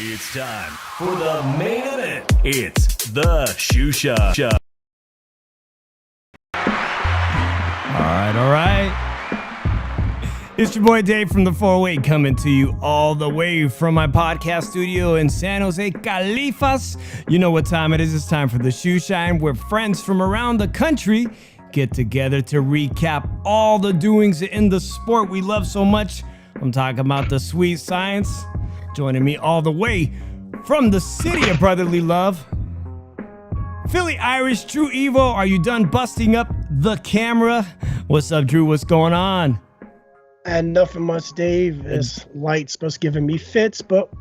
It's time for the main event. It's the Shoe Shot. All right. It's your boy Dave from the 408 coming to you all the way from my podcast studio in San Jose, Califas. You know what time it is. It's time for the Shoe Shine, where friends from around the country get together to recap all the doings in the sport we love so much. I'm talking about the sweet science. Joining me all the way from the city of brotherly love, Philly Irish, Drew Evo. Are you done busting up the camera? What's up, Drew? What's going on? And nothing much, Dave. This light's supposed giving me fits, but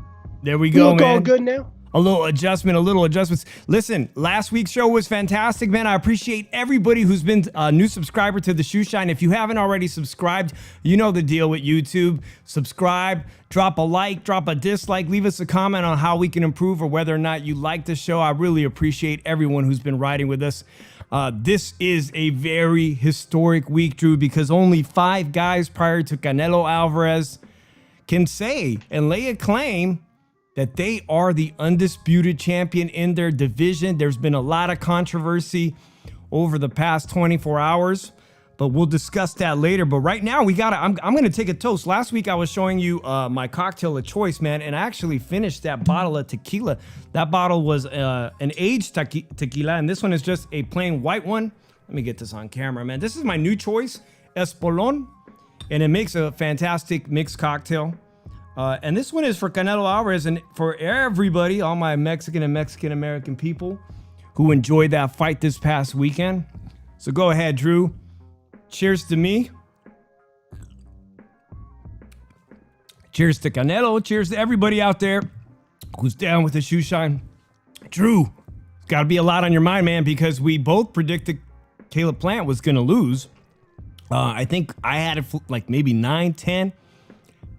there we go, man. All good now. A little adjustments. Listen, last week's show was fantastic, man. I appreciate everybody who's been a new subscriber to the Shoe Shine. If you haven't already subscribed, you know the deal with YouTube. Subscribe, drop a like, drop a dislike, leave us a comment on how we can improve or whether or not you like the show. I really appreciate everyone who's been riding with us. This is a very historic week, Drew, because only 5 guys prior to Canelo Alvarez can say and lay a claim that they are the undisputed champion in their division. There's been a lot of controversy over the past 24 hours, but we'll discuss that later. But right now, I'm gonna take a toast. Last week, I was showing you my cocktail of choice, man, and I actually finished that bottle of tequila. That bottle was an aged tequila, and this one is just a plain white one. Let me get this on camera, man. This is my new choice, Espolón, and it makes a fantastic mixed cocktail. And this one is for Canelo Alvarez and for everybody, all my Mexican and Mexican-American people who enjoyed that fight this past weekend. So go ahead, Drew. Cheers to me. Cheers to Canelo. Cheers to everybody out there who's down with the Shoe Shine. Drew, it's got to be a lot on your mind, man, because we both predicted Caleb Plant was going to lose. I think I had it like maybe 9-10.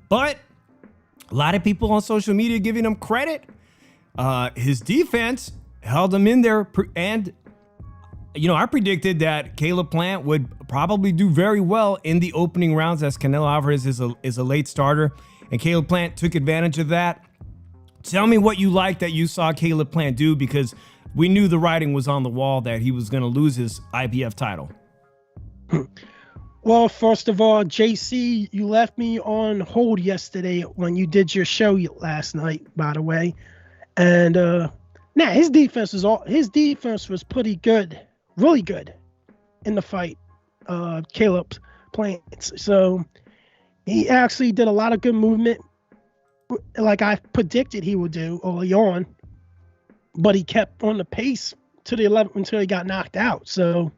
But a lot of people on social media giving him credit. His defense held him in there. And, you know, I predicted that Caleb Plant would probably do very well in the opening rounds, as Canelo Alvarez is a late starter. And Caleb Plant took advantage of that. Tell me what you like that you saw Caleb Plant do, because we knew the writing was on the wall that he was going to lose his IBF title. Well, first of all, JC, you left me on hold yesterday when you did your show last night, by the way. And his defense was pretty good, really good in the fight, Caleb Plant. So he actually did a lot of good movement, like I predicted he would do early on. But he kept on the pace to the 11th until he got knocked out. So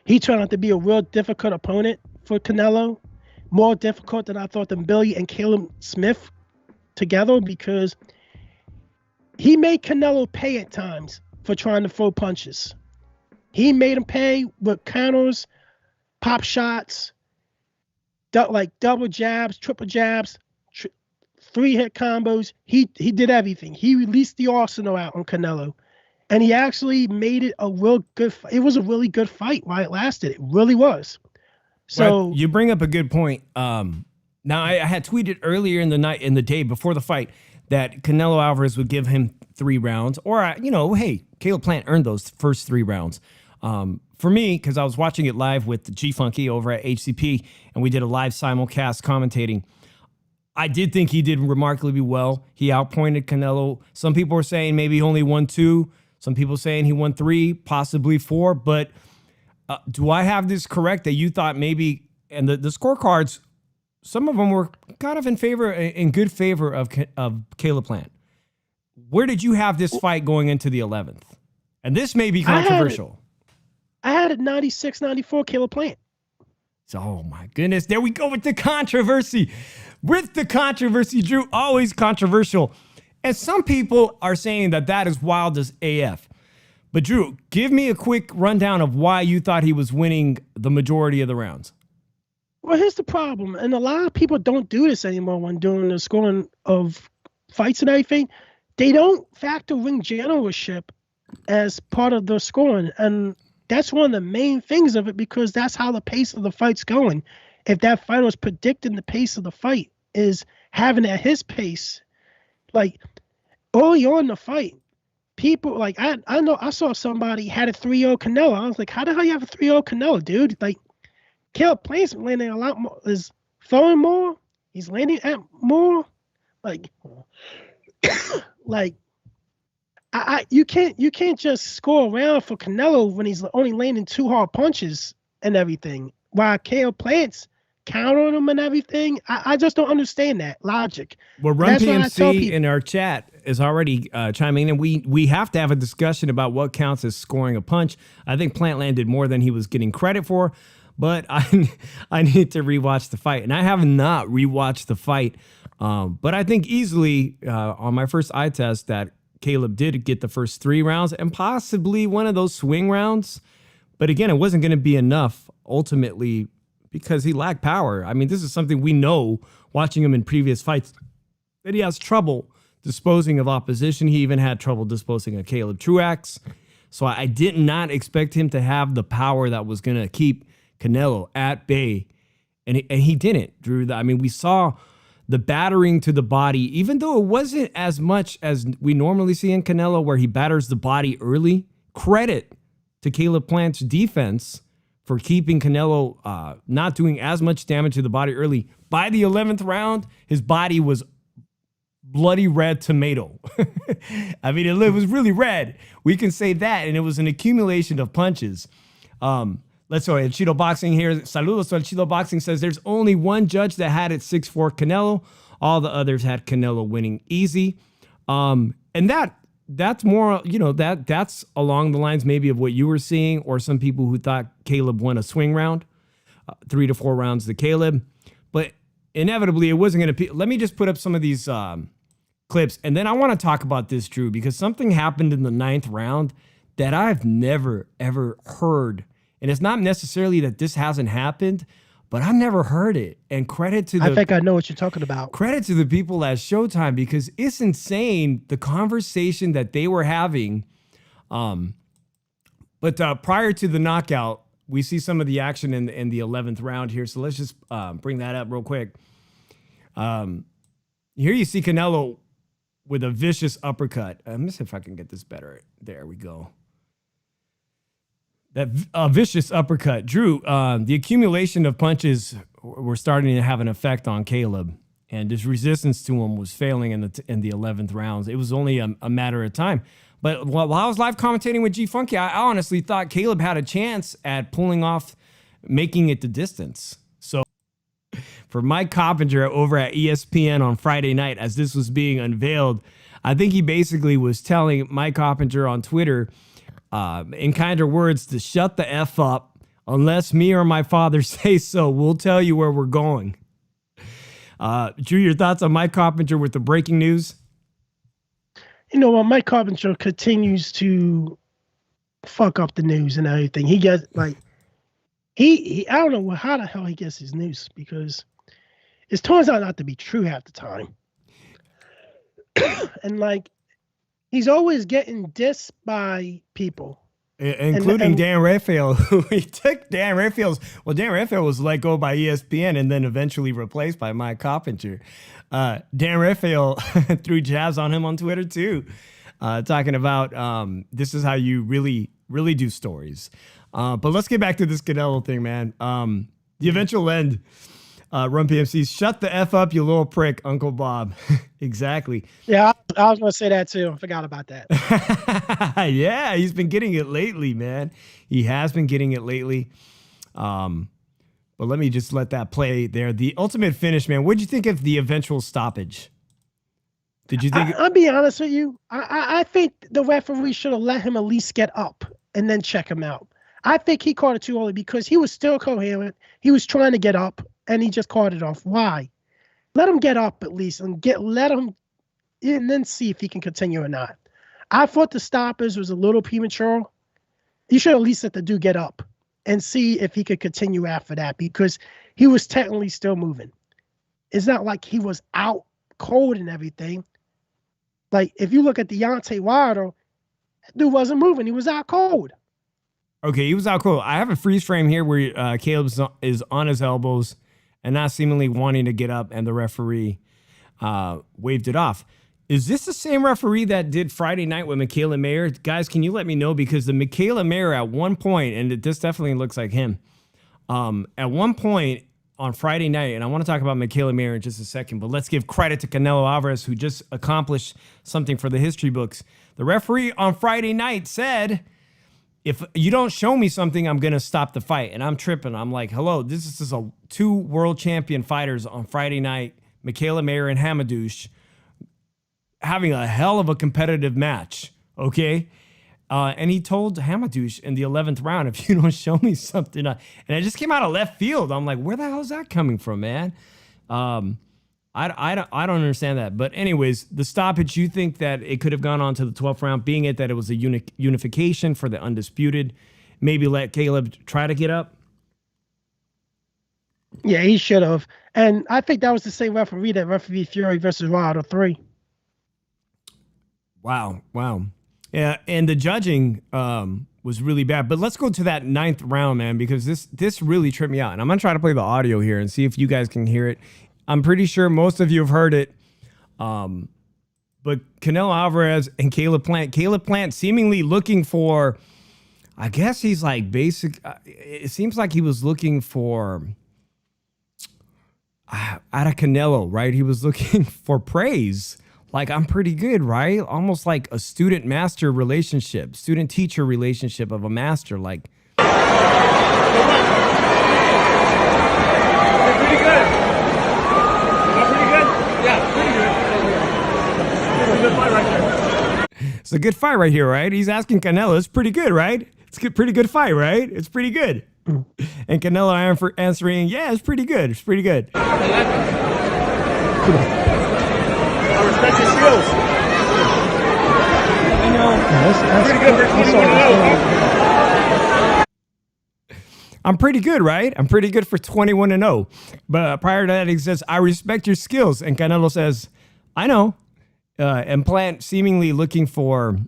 he turned out to be a real difficult opponent for Canelo, more difficult than I thought than Billy and Caleb Smith together, because he made Canelo pay at times for trying to throw punches. He made him pay with counters, pop shots, like double jabs, triple jabs, 3-hit combos. He did everything. He released the arsenal out on Canelo. And he actually made it a real good fight. It was a really good fight while it lasted. It really was. So right. You bring up a good point. Now, I had tweeted earlier in the day before the fight that Canelo Alvarez would give him 3 rounds. Or, hey, Caleb Plant earned those first 3 rounds. for me, because I was watching it live with G Funky over at HCP, and we did a live simulcast commentating, I did think he did remarkably well. He outpointed Canelo. Some people were saying maybe he only won 2. Some people saying he won 3, possibly 4. But do I have this correct that you thought maybe, and the scorecards, some of them were kind of in good favor of Caleb Plant. Where did you have this fight going into the 11th? And this may be controversial. I had it 96-94 Caleb Plant. So, oh my goodness, there we go with the controversy. With the controversy, Drew, always controversial. And some people are saying that that is wild as AF. But Drew, give me a quick rundown of why you thought he was winning the majority of the rounds. Well, here's the problem, and a lot of people don't do this anymore when doing the scoring of fights and everything. They don't factor ring generalship as part of the scoring, and that's one of the main things of it, because that's how the pace of the fight's going. If that fighter was predicting the pace of the fight, is having at his pace, like early on in the fight, people like I know I saw somebody had a 3-0 Canelo. I was like, how the hell you have a 3-0 Canelo, dude? Like, Caleb Plant's landing a lot more, is throwing more, he's landing at more, like like you can't just score around for Canelo when he's only landing 2 hard punches and everything, while Caleb Plant's countering him and everything. I just don't understand that logic. Well, Run PMC in our chat is already chiming in. We have to have a discussion about what counts as scoring a punch. I think Plant landed more than he was getting credit for, but I need to rewatch the fight, and I have not rewatched the fight. But I think easily on my first eye test that Caleb did get the first 3 rounds and possibly one of those swing rounds. But again, it wasn't going to be enough ultimately because he lacked power. I mean, this is something we know watching him in previous fights, that he has trouble disposing of opposition. He even had trouble disposing of Caleb Truax. So I did not expect him to have the power that was going to keep Canelo at bay. And he didn't, Drew. I mean, we saw the battering to the body, even though it wasn't as much as we normally see in Canelo, where he batters the body early. Credit to Caleb Plant's defense for keeping Canelo not doing as much damage to the body early. By the 11th round, his body was bloody red tomato. I mean, it was really red. We can say that, and it was an accumulation of punches. Let's go ahead. Cheeto Boxing here. Saludos to Cheeto Boxing says there's only one judge that had it 6-4 Canelo. All the others had Canelo winning easy. And that's more, that's along the lines maybe of what you were seeing, or some people who thought Caleb won a swing round, 3 to 4 rounds to Caleb. But inevitably, it wasn't going to. Let me just put up some of these clips, and then I want to talk about this, Drew, because something happened in the 9th round that I've never, ever heard. And it's not necessarily that this hasn't happened, but I've never heard it. And credit to I think I know what you're talking about. Credit to the people at Showtime, because it's insane, the conversation that they were having. But prior to the knockout, we see some of the action in the 11th round here. So let's just bring that up real quick. Here you see Canelo with a vicious uppercut. Let me see if I can get this better. There we go. That vicious uppercut. Drew, the accumulation of punches were starting to have an effect on Caleb, and his resistance to him was failing in the 11th rounds. It was only a matter of time. But while I was live commentating with G Funky, I honestly thought Caleb had a chance at pulling off, making it the distance. So for Mike Coppinger over at ESPN on Friday night, as this was being unveiled, I think he basically was telling Mike Coppinger on Twitter, in kinder words, to shut the F up. Unless me or my father say so, we'll tell you where we're going. Drew, your thoughts on Mike Coppinger with the breaking news? When Mike Coppinger continues to fuck up the news and everything, he gets like, he I don't know how the hell he gets his news, because it turns out not to be true half the time. And like, he's always getting dissed by people. Including Dan Rafael, who he took Dan Rafael's. Well, Dan Rafael was let go by ESPN and then eventually replaced by Mike Coppinger. Dan Rafael threw jabs on him on Twitter too, talking about this is how you really, really do stories. But let's get back to this Canelo thing, man. The eventual end. Run PMC, shut the F up, you little prick, Uncle Bob. Exactly. Yeah, I was going to say that too. I forgot about that. Yeah, he's been getting it lately, man. He has been getting it lately. But let me just let that play there. The ultimate finish, man. What'd you think of the eventual stoppage? Did you think? I'll be honest with you. I think the referee should have let him at least get up and then check him out. I think he caught it too early because he was still coherent. He was trying to get up. And he just caught it off. Why? Let him get up at least and let him and then see if he can continue or not. I thought the stoppage was a little premature. You should at least let the dude get up and see if he could continue after that because he was technically still moving. It's not like he was out cold and everything. Like if you look at Deontay Wilder, that dude wasn't moving. He was out cold. Okay, he was out cold. I have a freeze frame here where Caleb is on his elbows and not seemingly wanting to get up, and the referee waved it off. Is this the same referee that did Friday night with Mikeal Mayer? Guys, can you let me know? Because the Mikeal Mayer at one point, and this definitely looks like him, at one point on Friday night, and I want to talk about Mikeal Mayer in just a second, but let's give credit to Canelo Alvarez, who just accomplished something for the history books. The referee on Friday night said, if you don't show me something, I'm going to stop the fight. And I'm tripping. I'm like, hello, this is two world champion fighters on Friday night, Mikeal Mayer and Hamadouche, having a hell of a competitive match, okay? And he told Hamadouche in the 11th round, if you don't show me something, and it just came out of left field. I'm like, where the hell is that coming from, man? I don't understand that. But anyways, the stoppage, you think that it could have gone on to the 12th round, being it that it was a unification for the Undisputed, maybe let Caleb try to get up? Yeah, he should have. And I think that was the same referee that refereed Fury versus Wilder 3. Wow. Yeah, and the judging was really bad. But let's go to that 9th round, man, because this really tripped me out. And I'm going to try to play the audio here and see if you guys can hear it. I'm pretty sure most of you have heard it. But Canelo Alvarez and Caleb Plant seemingly looking for, I guess he's like basic. It seems like he was looking for, out of Canelo, right? He was looking for praise. Like, I'm pretty good, right? Almost like a student-master relationship, student-teacher relationship of a master. Like, pretty good. Pretty good? Yeah, pretty good. It's a good fight right there. It's a good fight right here, right? He's asking Canelo. It's pretty good, right? It's a pretty good fight, right? It's pretty good. And Canelo answering, yeah, it's pretty good. It's pretty good. I respect your skills. You know, pretty good for 21-0. I'm pretty good, right? I'm pretty good for 21-0. But prior to that, he says, I respect your skills. And Canelo says, I know. And Plant, seemingly looking for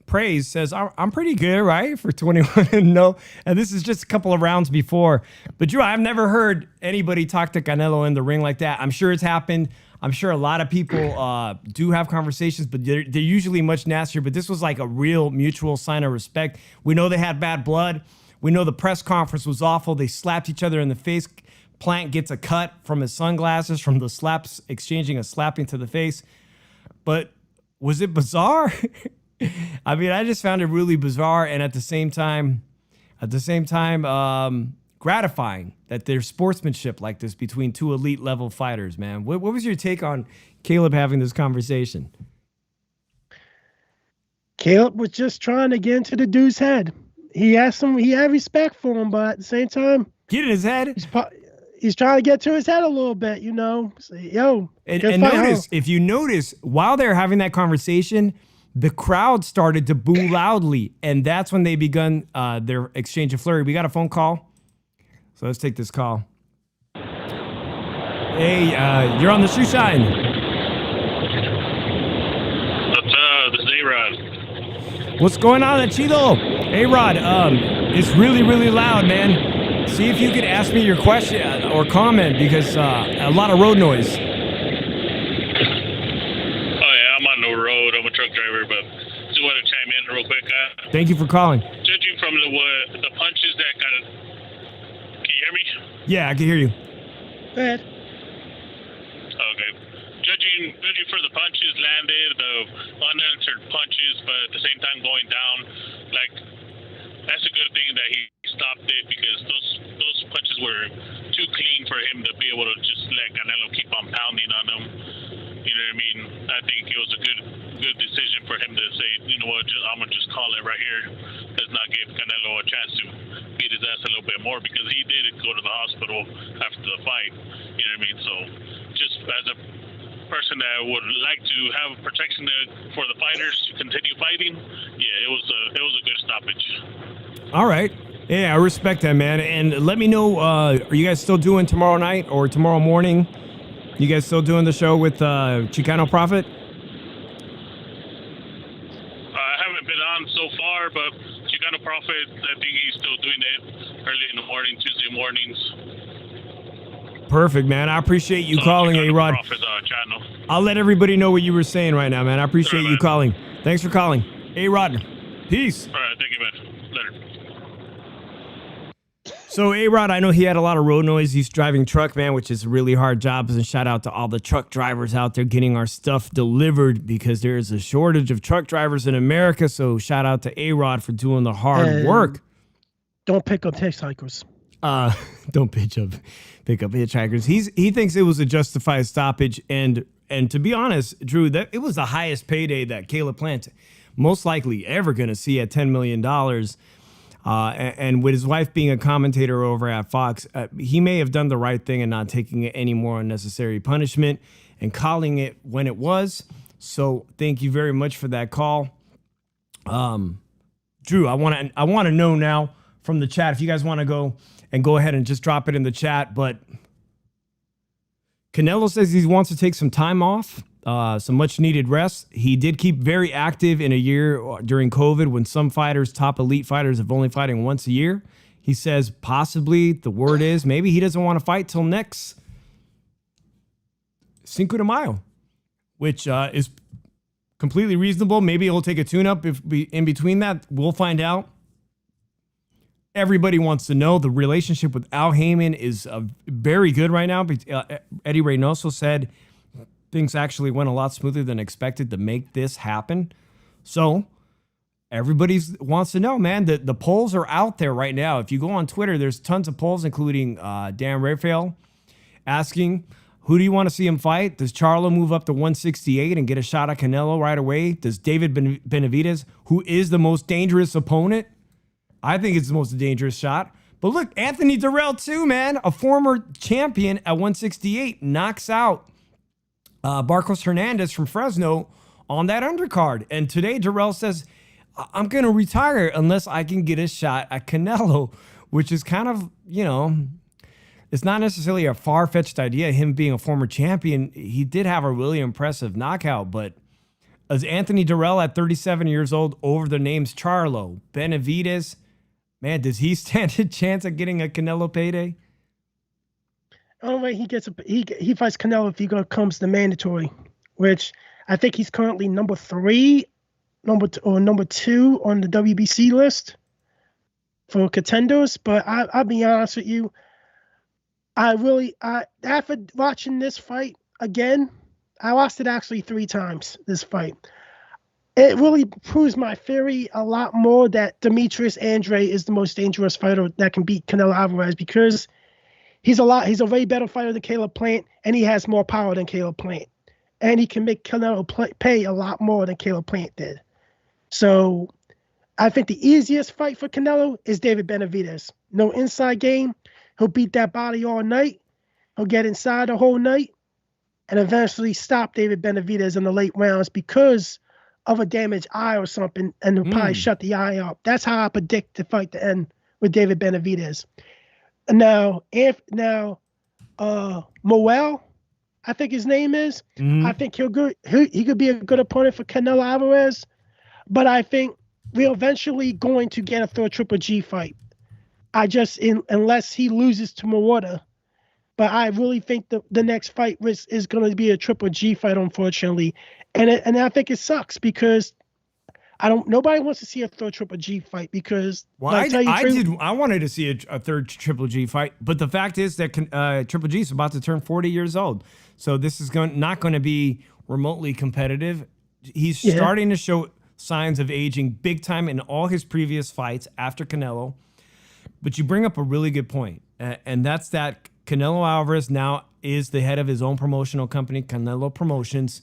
praise, says, I'm pretty good, right? For 21-0. And this is just a couple of rounds before. But Drew, I've never heard anybody talk to Canelo in the ring like that. I'm sure it's happened. I'm sure a lot of people do have conversations, but they're usually much nastier. But this was like a real mutual sign of respect. We know they had bad blood. We know the press conference was awful. They slapped each other in the face. Plant gets a cut from his sunglasses from the slaps, exchanging a slapping to the face. But was it bizarre? I mean, I just found it really bizarre, and at the same time, gratifying that there's sportsmanship like this between two elite level fighters, man. What was your take on Caleb having this conversation? Caleb was just trying to get into the dude's head. He had respect for him, but at the same time, Get in his head. He's trying to get to his head a little bit, you know. Say, yo, and notice, if you notice, while they're having that conversation, the crowd started to boo loudly, and that's when they begun their exchange of flurry. We got a phone call, so let's take this call. Hey, you're on the Shoe Shine. What's up? This is A-Rod. What's going on, Chido? Hey, Rod, it's really, really loud, man. See if you could ask me your question or comment, because a lot of road noise. Oh, yeah, I'm on the road. I'm a truck driver, but just want to chime in real quick. Thank you for calling. Judging from the Yeah, I can hear you. Go ahead. Okay. Judging for the punches landed, the unanswered punches, but at the same time going down, like, that's a good thing that he stopped it, because those punches were too clean for him to be able to just let Canelo keep on pounding on him. You know what I mean? I think it was a good decision for him to say, you know what, I'm gonna just call it right here. Let's not give Canelo a chance to beat his ass a little bit more, because he did go to the hospital after the fight. You know what I mean? So just as a person that would like to have protection for the fighters to continue fighting, yeah, it was a good stoppage. All right. Yeah, I respect that, man. And let me know, are you guys still doing tomorrow night or tomorrow morning? You guys still doing the show with Chicano Prophet? I haven't been on so far, but Chicano Prophet, I think he's still doing it early in the morning, Tuesday mornings. Perfect, man. I appreciate you calling, Chicano A-Rod. Prophet, channel. I'll let everybody know what you were saying right now, man. I appreciate All right, you man. calling. Thanks for calling. A-Rod, peace. All right, thank you, man. Later. So A-Rod, I know he had a lot of road noise. He's driving truck, man, which is a really hard job. And shout out to all the truck drivers out there getting our stuff delivered, because there is a shortage of truck drivers in America. So shout out to A-Rod for doing the hard work. Don't pick up hitchhikers. Don't pick up hitchhikers. He thinks it was a justified stoppage, and to be honest, Drew, that it was the highest payday that Caleb Plant most likely ever going to see at $10 million. And with his wife being a commentator over at Fox, he may have done the right thing and not taking any more unnecessary punishment and calling it when it was. So thank you very much for that call. Drew, I want to know now from the chat, if you guys want to go ahead and just drop it in the chat. But Canelo says he wants to take some time off, some much needed rest. He did keep very active in a year during COVID, when some fighters, top elite fighters, have only fighting once a year. He says possibly, the word is, maybe he doesn't want to fight till next Cinco de Mayo, which is completely reasonable. Maybe he'll take a tune-up in between that. We'll find out. Everybody wants to know. The relationship with Al Heyman is very good right now. Eddie Reynoso said things actually went a lot smoother than expected to make this happen. So everybody wants to know, man. The polls are out there right now. If you go on Twitter, there's tons of polls, including Dan Rafael asking, who do you want to see him fight? Does Charlo move up to 168 and get a shot at Canelo right away? Does David Benavidez, who is the most dangerous opponent, I think it's the most dangerous shot. But look, Anthony Durrell too, man. A former champion at 168 knocks out Barcos Hernandez from Fresno on that undercard. And today Durrell says, I'm going to retire unless I can get a shot at Canelo, which is kind of, it's not necessarily a far-fetched idea, him being a former champion. He did have a really impressive knockout, but as Anthony Durrell at 37 years old over the names Charlo, Benavidez, man, does he stand a chance at getting a Canelo payday? Oh wait, he fights Canelo if he comes to mandatory, which I think he's currently number 2 on the WBC list for contenders. But I'll be honest with you, after watching this fight again, I watched it actually 3 times. This fight, it really proves my theory a lot more that Demetrius Andrade is the most dangerous fighter that can beat Canelo Alvarez, because he's a way better fighter than Caleb Plant, and he has more power than Caleb Plant. And he can make Canelo pay a lot more than Caleb Plant did. So I think the easiest fight for Canelo is David Benavidez. No inside game. He'll beat that body all night. He'll get inside the whole night and eventually stop David Benavidez in the late rounds because of a damaged eye or something, and he'll probably shut the eye up. That's how I predict the fight to end with David Benavidez. Now, Miguel, I think his name is. I think he could be a good opponent for Canelo Alvarez, but I think we're eventually going to get a third Triple G fight. Unless he loses to Mawada, but I really think the next fight is going to be a Triple G fight, unfortunately, and I think it sucks because Nobody wants to see a third Triple G fight because. Well, I wanted to see a third Triple G fight, but the fact is that Triple G is about to turn 40 years old, so this is not going to be remotely competitive. He's starting to show signs of aging big time in all his previous fights after Canelo. But you bring up a really good point, and that's that Canelo Alvarez now is the head of his own promotional company, Canelo Promotions,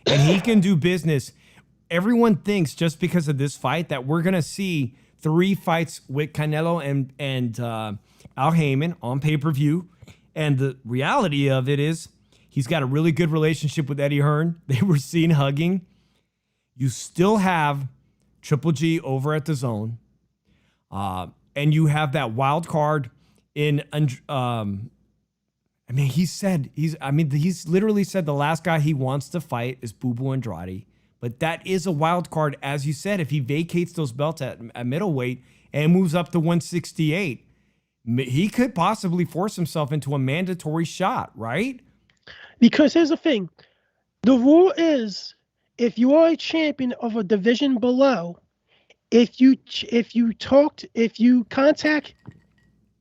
and he can do business. Everyone thinks just because of this fight that we're going to see 3 fights with Canelo and Al Heyman on pay-per-view. And the reality of it is he's got a really good relationship with Eddie Hearn. They were seen hugging. You still have Triple G over at the Zone. And you have that wild card in, he's literally said the last guy he wants to fight is Boo Boo Andrade. But that is a wild card, as you said, if he vacates those belts at middleweight and moves up to 168, he could possibly force himself into a mandatory shot, right? Because here's the thing. The rule is if you are a champion of a division below, if you contact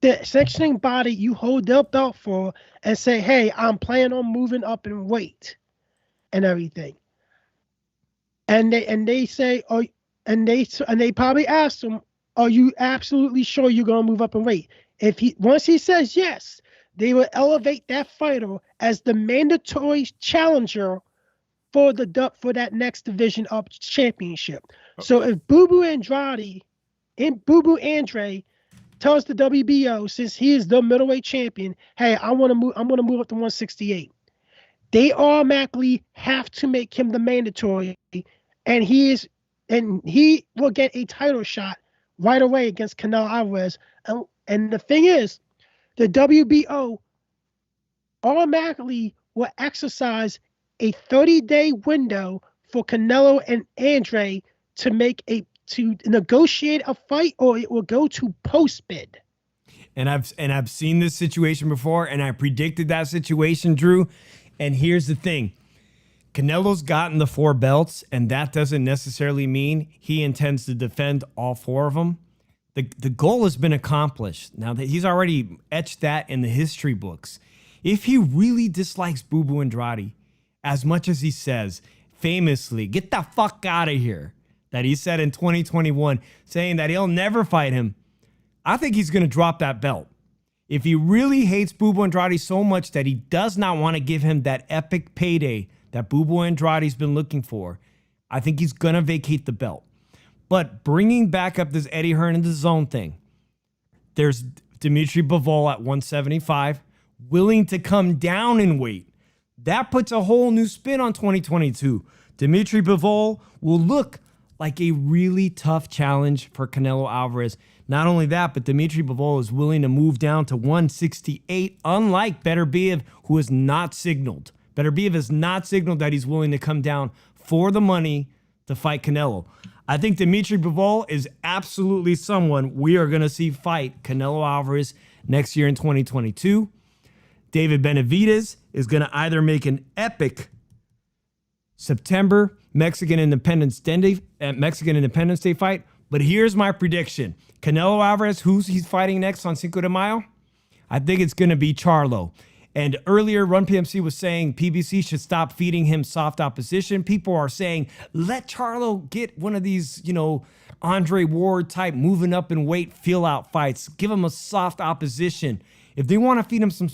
the sanctioning body you hold their belt for and say, hey, I'm planning on moving up in weight and everything. And they say, and they probably ask him, are you absolutely sure you're gonna move up in weight? Once he says yes, they will elevate that fighter as the mandatory challenger for that next division up championship. So if Boo Boo Andre tells the WBO, since he is the middleweight champion, hey, I'm gonna move up to 168, they automatically have to make him the mandatory. And he will get a title shot right away against Canelo Alvarez. And the thing is, the WBO automatically will exercise a 30-day window for Canelo and Andre to negotiate a fight, or it will go to post bid. And I've seen this situation before, and I predicted that situation, Drew. And here's the thing. Canelo's gotten the 4 belts, and that doesn't necessarily mean he intends to defend all 4 of them. The goal has been accomplished. Now that he's already etched that in the history books. If he really dislikes Boo Boo Andrade as much as he says, famously, get the fuck out of here, that he said in 2021, saying that he'll never fight him, I think he's going to drop that belt. If he really hates Boo Boo Andrade so much that he does not want to give him that epic payday that Boo Boo Andrade's been looking for, I think he's going to vacate the belt. But bringing back up this Eddie Hearn and the Zone thing, there's Dimitri Bivol at 175, willing to come down in weight. That puts a whole new spin on 2022. Dimitri Bivol will look like a really tough challenge for Canelo Alvarez. Not only that, but Dimitri Bivol is willing to move down to 168, unlike Beterbiev, who has not signaled. Beterbiev has not signaled that he's willing to come down for the money to fight Canelo. I think Dimitri Bivol is absolutely someone we are going to see fight Canelo Alvarez next year in 2022. David Benavidez is going to either make an epic September Mexican Independence Day fight, but here's my prediction. Canelo Alvarez, who's he's fighting next on Cinco de Mayo? I think it's going to be Charlo. And earlier, Run PMC was saying PBC should stop feeding him soft opposition. People are saying, let Charlo get one of these, Andre Ward type moving up in weight feel-out fights. Give him a soft opposition. If they want to feed him some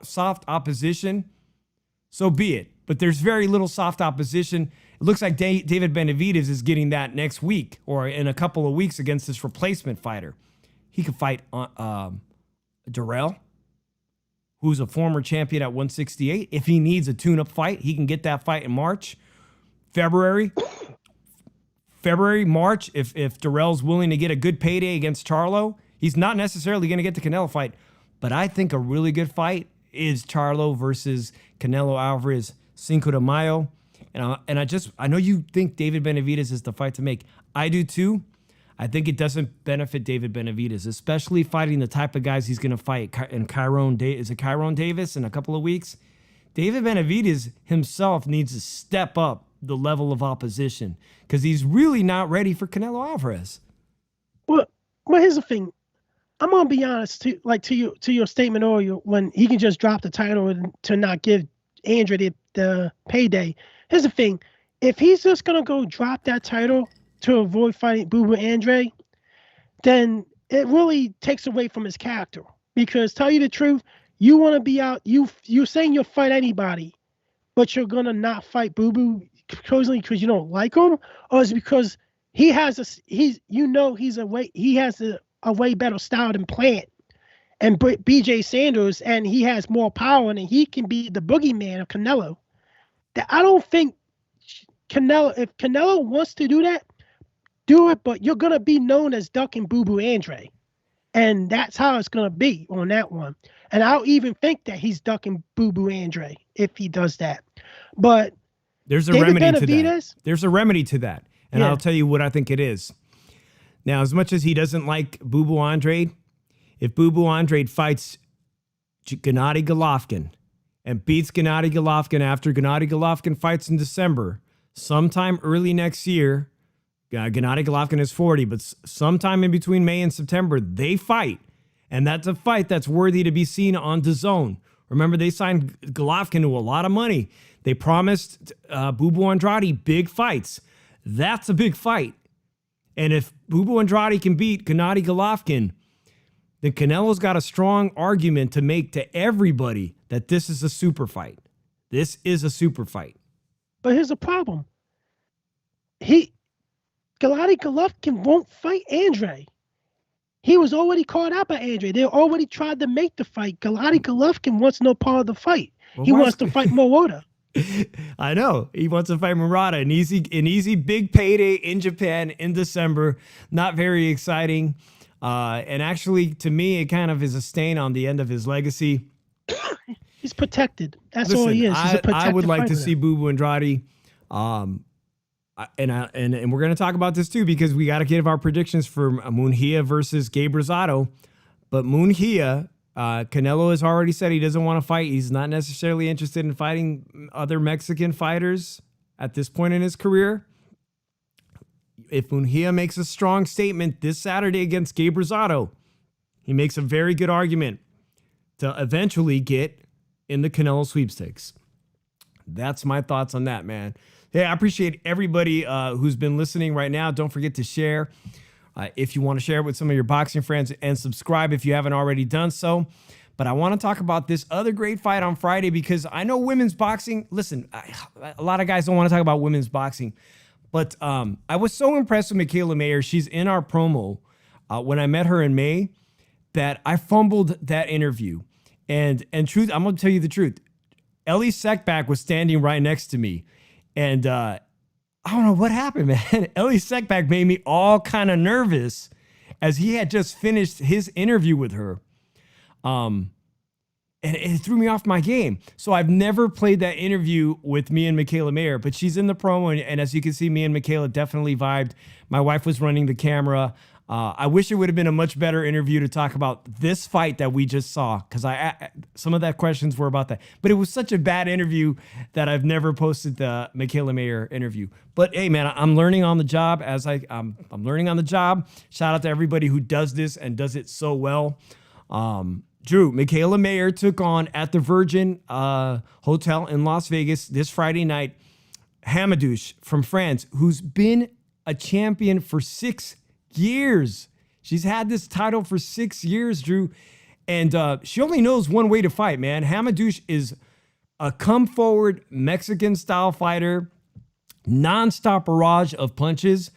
soft opposition, so be it. But there's very little soft opposition. It looks like David Benavidez is getting that next week or in a couple of weeks against this replacement fighter. He could fight Durrell, who's a former champion at 168. If he needs a tune-up fight, he can get that fight in March. February, March, if Durrell's willing to get a good payday against Charlo, he's not necessarily going to get the Canelo fight. But I think a really good fight is Charlo versus Canelo Alvarez, Cinco de Mayo. And I know you think David Benavidez is the fight to make. I do too. I think it doesn't benefit David Benavidez, especially fighting the type of guys he's going to fight in Chiron Davis in a couple of weeks. David Benavidez himself needs to step up the level of opposition because he's really not ready for Canelo Alvarez. Well, here's the thing. I'm gonna be honest to your statement earlier when he can just drop the title to not give Andre the payday. Here's the thing. If he's just gonna go drop that title to avoid fighting Boo Boo Andre, then it really takes away from his character. Because tell you the truth, you want to be out. You're saying you'll fight anybody, but you're gonna not fight Boo Boo supposedly because you don't like him, or is it because he has a way better style than Plant and BJ Sanders, and he has more power and he can be the boogeyman of Canelo. I don't think if Canelo wants to do that, do it, but you're going to be known as ducking Boo Boo Andre. And that's how it's going to be on that one. And I don't even think that he's ducking Boo Boo Andre if he does that. But there's a remedy to that. There's a remedy to that. And I'll tell you what I think it is. Now, as much as he doesn't like Boo Boo Andre, if Boo Boo Andre fights Gennady Golovkin and beats Gennady Golovkin after Gennady Golovkin fights in December, sometime early next year, Gennady Golovkin is 40, but sometime in between May and September, they fight. And that's a fight that's worthy to be seen on DAZN. Remember, they signed Golovkin to a lot of money. They promised Boo Boo Andrade big fights. That's a big fight. And if Boo Boo Andrade can beat Gennady Golovkin, then Canelo's got a strong argument to make to everybody that this is a super fight. This is a super fight. But here's the problem. Gennady Golovkin won't fight Andre. He was already called out by Andre. They already tried to make the fight. Gennady Golovkin wants no part of the fight. Well, he wants to fight Murata. I know. He wants to fight Murata. An easy big payday in Japan in December. Not very exciting. And actually, to me, it kind of is a stain on the end of his legacy. He's protected. That's all he is. He's a protected I would like to fighter. see Boo Boo Andrade. And we're going to talk about this too because we got to give our predictions for Munguia versus Gabe Rosado. But Munguia, Canelo has already said he doesn't want to fight. He's not necessarily interested in fighting other Mexican fighters at this point in his career. If Munguia makes a strong statement this Saturday against Gabe Rosado, he makes a very good argument to eventually get in the Canelo sweepstakes. That's my thoughts on that, man. Hey, I appreciate everybody who's been listening right now. Don't forget to share if you want to share it with some of your boxing friends, and subscribe if you haven't already done so. But I want to talk about this other great fight on Friday because I know women's boxing. Listen, a lot of guys don't want to talk about women's boxing, but I was so impressed with Mikeal Mayer. She's in our promo when I met her in May that I fumbled that interview. And truth, I'm going to tell you the truth. Ellie Seckbach was standing right next to me. And I don't know what happened, man. Ellie Seckbach made me all kind of nervous as he had just finished his interview with her. And it threw me off my game. So I've never played that interview with me and Mikeal Mayer, but she's in the promo. And as you can see, me and Mikeal definitely vibed. My wife was running the camera. I wish it would have been a much better interview to talk about this fight that we just saw, because some of that questions were about that. But it was such a bad interview that I've never posted the Mikeal Mayer interview. But hey, man, I'm learning on the job I'm learning on the job. Shout out to everybody who does this and does it so well. Drew, Mikeal Mayer took on at the Virgin Hotel in Las Vegas this Friday night Hamadouche from France, who's been a champion for 6 years. She's had this title for 6 years, Drew. And she only knows one way to fight, man. Hamadouche is a come-forward Mexican-style fighter, non-stop barrage of punches.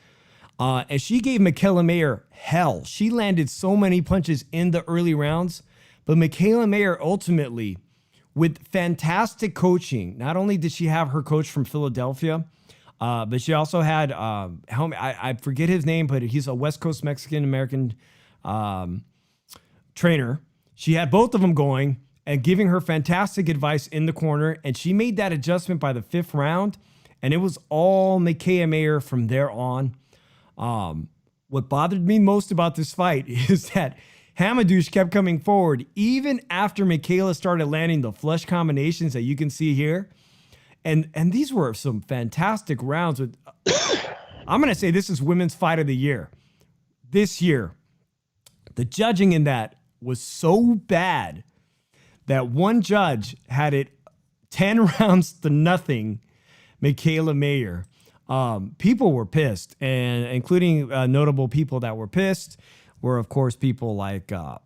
And she gave Mikeal Mayer hell. She landed so many punches in the early rounds. But Mikeal Mayer ultimately, with fantastic coaching, not only did she have her coach from Philadelphia, but she also had, I forget his name, but he's a West Coast Mexican-American trainer. She had both of them going and giving her fantastic advice in the corner, and she made that adjustment by the 5th round, and it was all Mikeal Mayer from there on. What bothered me most about this fight is that Hamadouche kept coming forward, even after Mikeal started landing the flush combinations that you can see here. And these were some fantastic rounds. With, I'm going to say this is Women's Fight of the Year. This year, the judging in that was so bad that one judge had it 10 rounds to nothing, Mikeal Mayer. People were pissed, and including notable people that were pissed were, of course, people like, I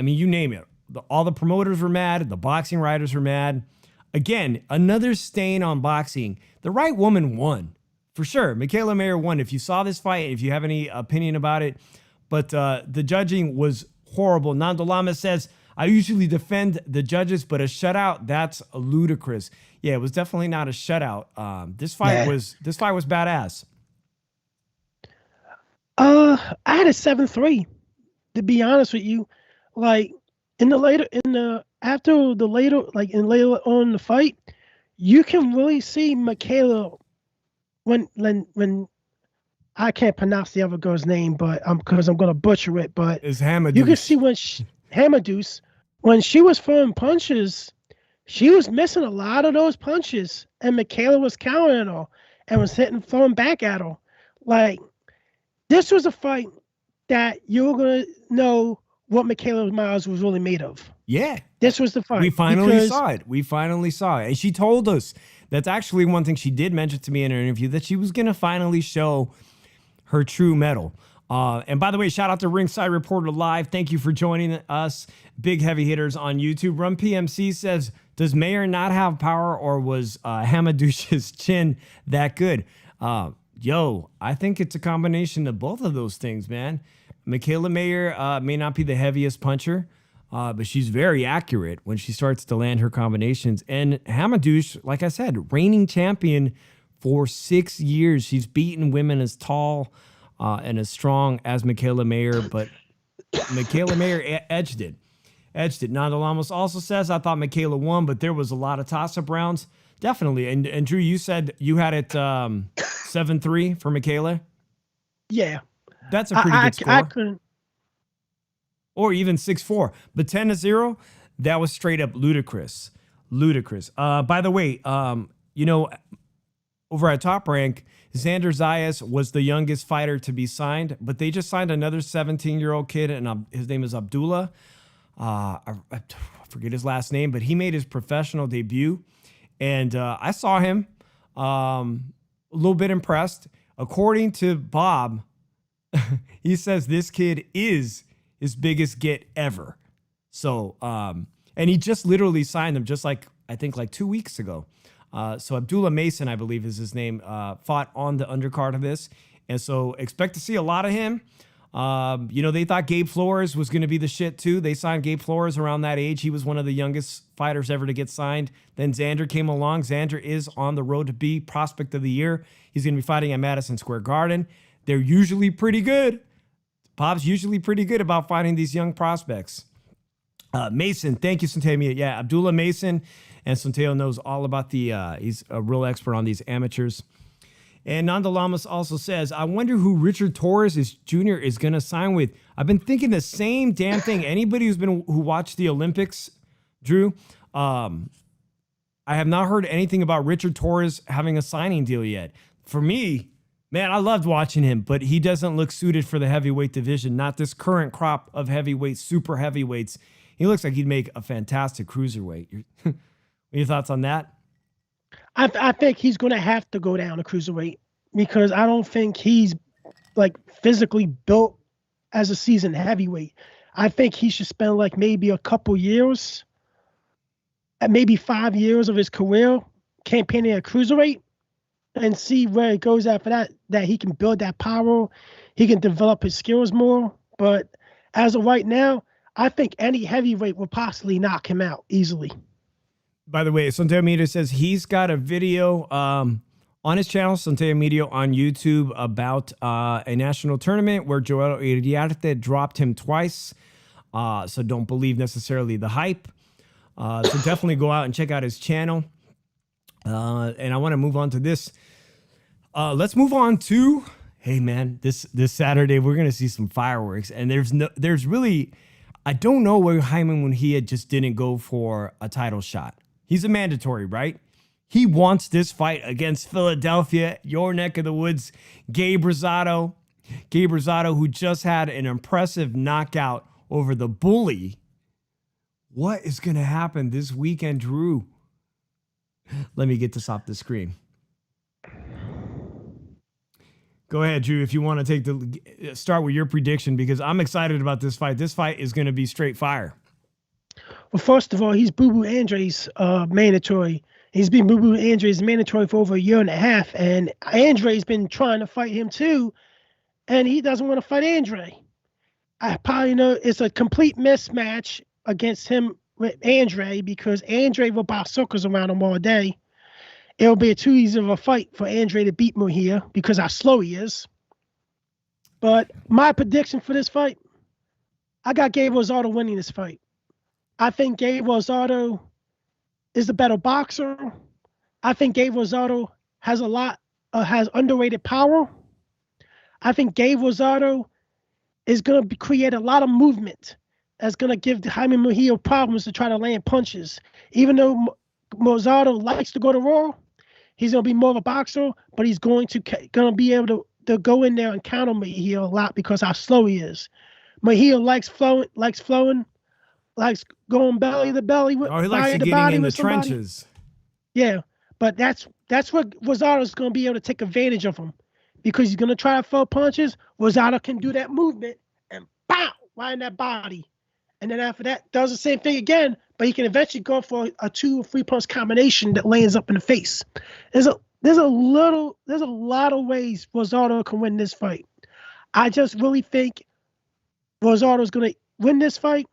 mean, you name it. All the promoters were mad. The boxing writers were mad. Again, another stain on boxing. The right woman won, for sure. Mikeal Mayer won. If you saw this fight, if you have any opinion about it, but the judging was horrible. Nando Lamas says, I usually defend the judges, but a shutout, that's ludicrous. Yeah, it was definitely not a shutout. This fight was badass. I had a 7-3, to be honest with you. Like after on the fight, you can really see Michaela when I can't pronounce the other girl's name, but because I'm gonna butcher it. But it's Hamadouche. You can see Hamadouche, when she was throwing punches, she was missing a lot of those punches, and Michaela was countering her and was throwing back at her. Like, this was a fight that you were gonna know what Mikeal Mayer was really made of. Yeah, this was the fight. We finally saw it. We finally saw it, and she told us that's actually one thing she did mention to me in her interview, that she was gonna finally show her true mettle. And by the way, shout out to Ringside Reporter Live. Thank you for joining us, big heavy hitters on YouTube. Run PMC says, does Mayer not have power, or was Hamadouche's chin that good? Yo, I think it's a combination of both of those things, man. Mikeal Mayer may not be the heaviest puncher, but she's very accurate when she starts to land her combinations. And Hamadouche, like I said, reigning champion for 6 years. She's beaten women as tall and as strong as Mikeal Mayer, but Mikeal Mayer edged it. Nando Lamas also says, I thought Michaela won, but there was a lot of toss-up rounds. Definitely. And Drew, you said you had it 7-3 for Michaela? Yeah. That's a pretty good score. I couldn't. Or even 6-4. But 10-0, that was straight up ludicrous. By the way, over at Top Rank, Xander Zayas was the youngest fighter to be signed, but they just signed another 17-year-old kid, and his name is Abdullah. I forget his last name, but he made his professional debut, and I saw him. A little bit impressed. According to Bob, he says this kid is his biggest get ever. So, and he just literally signed him just I think 2 weeks ago. So Abdullah Mason, I believe is his name, fought on the undercard of this. And so expect to see a lot of him. They thought Gabe Flores was going to be the shit too. They signed Gabe Flores around that age. He was one of the youngest fighters ever to get signed. Then Xander came along. Xander is on the road to be Prospect of the Year. He's going to be fighting at Madison Square Garden. They're usually pretty good. Bob's usually pretty good about finding these young prospects. Mason, thank you, Centeo. Yeah, Abdullah Mason, and Centeo knows all about he's a real expert on these amateurs. And Nando Lamas also says, I wonder who Richard Torres Jr. is going to sign with. I've been thinking the same damn thing. Anybody who watched the Olympics, Drew, I have not heard anything about Richard Torres having a signing deal yet. For me, man, I loved watching him, but he doesn't look suited for the heavyweight division, not this current crop of heavyweights, super heavyweights. He looks like he'd make a fantastic cruiserweight. Your thoughts on that? I think he's going to have to go down to cruiserweight, because I don't think he's physically built as a seasoned heavyweight. I think he should spend maybe a couple years, maybe 5 years of his career campaigning at cruiserweight, and see where it goes after that he can build that power, he can develop his skills more. But as of right now, I think any heavyweight will possibly knock him out easily. By the way, Centeo Media says he's got a video on his channel, Centeo Media on YouTube, about a national tournament where Joel Iriarte dropped him twice. So don't believe necessarily the hype. So definitely go out and check out his channel. And I want to move on to this. Let's move on to, hey man, this Saturday we're gonna see some fireworks, and there's really, I don't know where Jaime Munguia just didn't go for a title shot. He's a mandatory, right? He wants this fight against Philadelphia, your neck of the woods. Gabe Rosado. Gabe Rosado, who just had an impressive knockout over the Bully. What is going to happen this weekend, Drew? Let me get this off the screen. Go ahead, Drew, if you want to start with your prediction, because I'm excited about this fight. This fight is going to be straight fire. Well, first of all, he's Boo Boo Andre's mandatory. He's been Boo Boo Andre's mandatory for over a year and a half, and Andre's been trying to fight him too, and he doesn't want to fight Andre. I probably know it's a complete mismatch against him with Andre, because Andre will box circles around him all day. It'll be too easy of a fight for Andre to beat Munguia because how slow he is. But my prediction for this fight, I got Gabe Rosado winning this fight. I think Gabe Rosado is the better boxer. I think Gabe Rosado has has underrated power. I think Gabe Rosado is going to create a lot of movement that's going to give Jaime Munguia problems to try to land punches. Even though Rosado likes to go to raw, he's going to be more of a boxer, but he's going to be able to go in there and counter Munguia a lot because how slow he is. Munguia likes flowing, likes going belly to belly. He likes to getting in the trenches. Yeah, but that's what Rosado's going to be able to take advantage of him, because he's going to try to throw punches. Rosado can do that movement and pow, right in that body. And then after that, does the same thing again, but he can eventually go for a 2 or 3 punch combination that lands up in the face. There's a lot of ways Rosado can win this fight. I just really think Rosado's going to win this fight.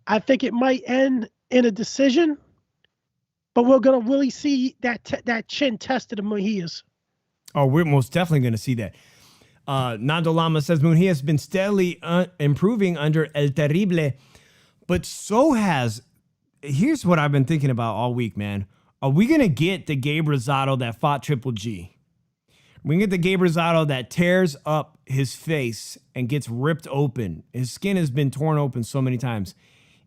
I think it might end in a decision, but we're going to really see that chin tested of Munguia's. Oh, we're most definitely going to see that. Nando Lama says Munguia has been steadily improving under El Terrible, but so has. Here's what I've been thinking about all week, man. Are we going to get the Gabe Rosado that fought Triple G? We can get the Gabe Rosado that tears up his face and gets ripped open. His skin has been torn open so many times.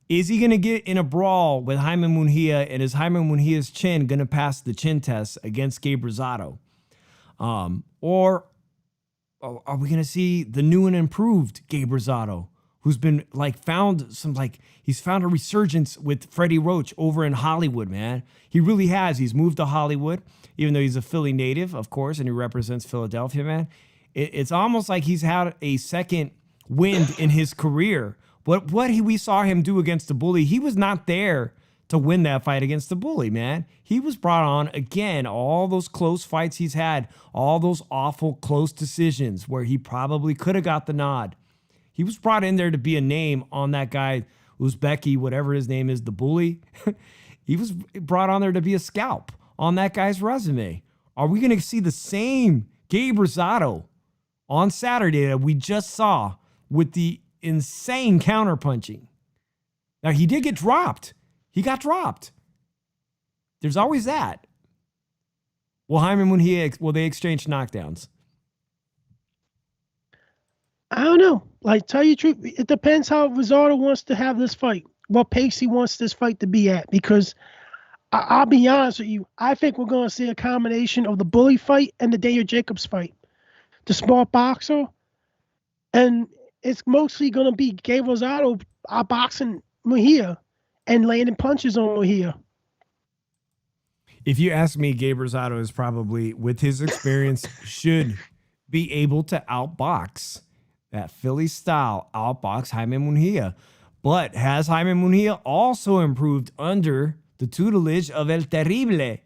Is he going to get in a brawl with Jaime Munguia, and is Jaime Munguia's chin going to pass the chin test against Gabe Rosado? Or are we going to see the new and improved Gabe Rosado, who's been he's found a resurgence with Freddie Roach over in Hollywood, man. He really has. He's moved to Hollywood, even though he's a Philly native, of course, and he represents Philadelphia, man. It's almost like he's had a second wind in his career. What we saw him do against the Bully, he was not there to win that fight against the Bully, man. He was brought on, again, all those close fights he's had, all those awful close decisions where he probably could have got the nod. He was brought in there to be a name on that guy, Uzbeki, whatever his name is, the Bully. He was brought on there to be a scalp on that guy's resume. Are we going to see the same Gabe Rosado on Saturday that we just saw with the insane counterpunching? Now, he did get dropped. He got dropped. There's always that. Will will they exchange knockdowns? I don't know. Like, tell you the truth, it depends how Rosado wants to have this fight, what pace he wants this fight to be at. Because I'll be honest with you, I think we're going to see a combination of the Bully fight and the Daniel Jacobs fight. The smart boxer, and it's mostly going to be Gabe Rosado boxing Munguia and landing punches on Munguia. If you ask me, Gabe Rosado is probably, with his experience, should be able to outbox that Philly style, outbox Jaime Munguia. But has Jaime Munguia also improved under the tutelage of El Terrible?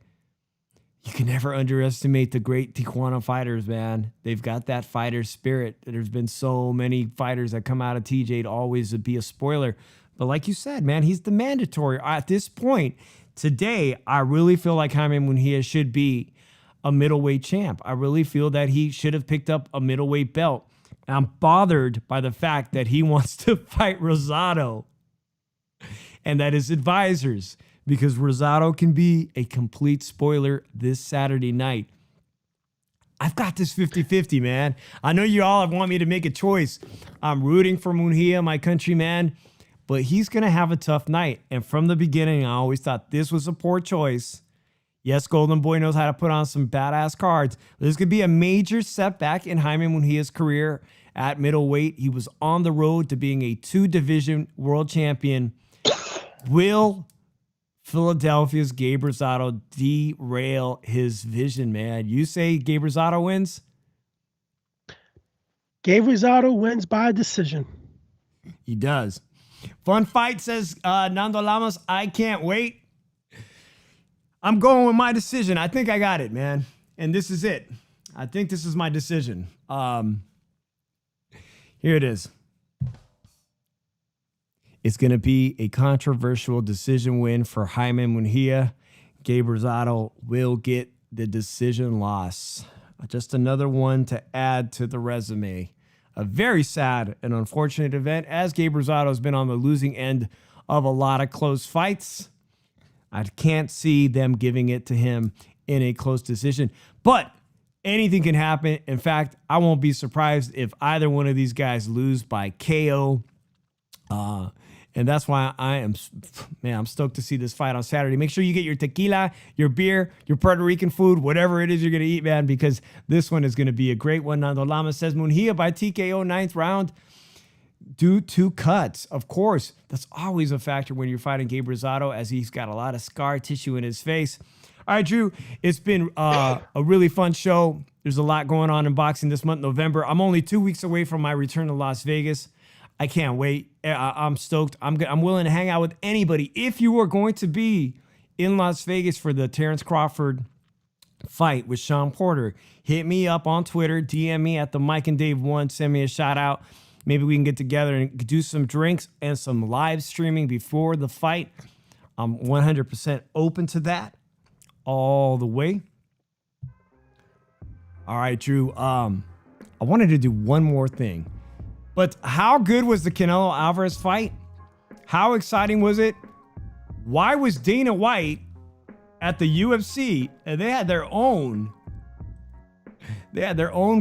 You can never underestimate the great Tijuana fighters, man. They've got that fighter spirit. There's been so many fighters that come out of TJ to always be a spoiler. But like you said, man, he's the mandatory. At this point, today, I really feel like Jaime Munguia should be a middleweight champ. I really feel that he should have picked up a middleweight belt. And I'm bothered by the fact that he wants to fight Rosado and that his advisors, because Rosado can be a complete spoiler this Saturday night. I've got this 50-50, man. I know you all want me to make a choice. I'm rooting for Munguia, my countryman, but he's going to have a tough night. And from the beginning, I always thought this was a poor choice. Yes, Golden Boy knows how to put on some badass cards. This could be a major setback in Jaime Munguia's career at middleweight. He was on the road to being a 2-division world champion. Will Philadelphia's Gabe Rosado derail his vision, man? You say Gabe Rosado wins? Gabe Rosado wins by decision. He does. Fun fight, says Nando Lamas. I can't wait. I'm going with my decision. I think I got it, man. And this is it. I think this is my decision. Here it is. It's going to be a controversial decision win for Jaime Munguia. Gabe Rosado will get the decision loss. Just another one to add to the resume. A very sad and unfortunate event, as Gabe Rosado has been on the losing end of a lot of close fights. I can't see them giving it to him in a close decision. But anything can happen. In fact, I won't be surprised if either one of these guys lose by KO. And that's why I'm stoked to see this fight on Saturday. Make sure you get your tequila, your beer, your Puerto Rican food, whatever it is you're going to eat, man, because this one is going to be a great one. Nando Lama says Munguia by TKO 9th round due to cuts. Of course, that's always a factor when you're fighting Gabe Rosado, as he's got a lot of scar tissue in his face. All right, Drew, it's been a really fun show. There's a lot going on in boxing this month, November. I'm only 2 weeks away from my return to Las Vegas. I can't wait. I'm stoked. I'm willing to hang out with anybody. If you are going to be in Las Vegas for the Terrence Crawford fight with Sean Porter, hit me up on Twitter, DM me at the Mike and Dave 1, send me a shout out. Maybe we can get together and do some drinks and some live streaming before the fight. I'm 100% open to that all the way. All right, Drew. I wanted to do one more thing. But how good was the Canelo Alvarez fight? How exciting was it? Why was Dana White at the UFC, and they had their own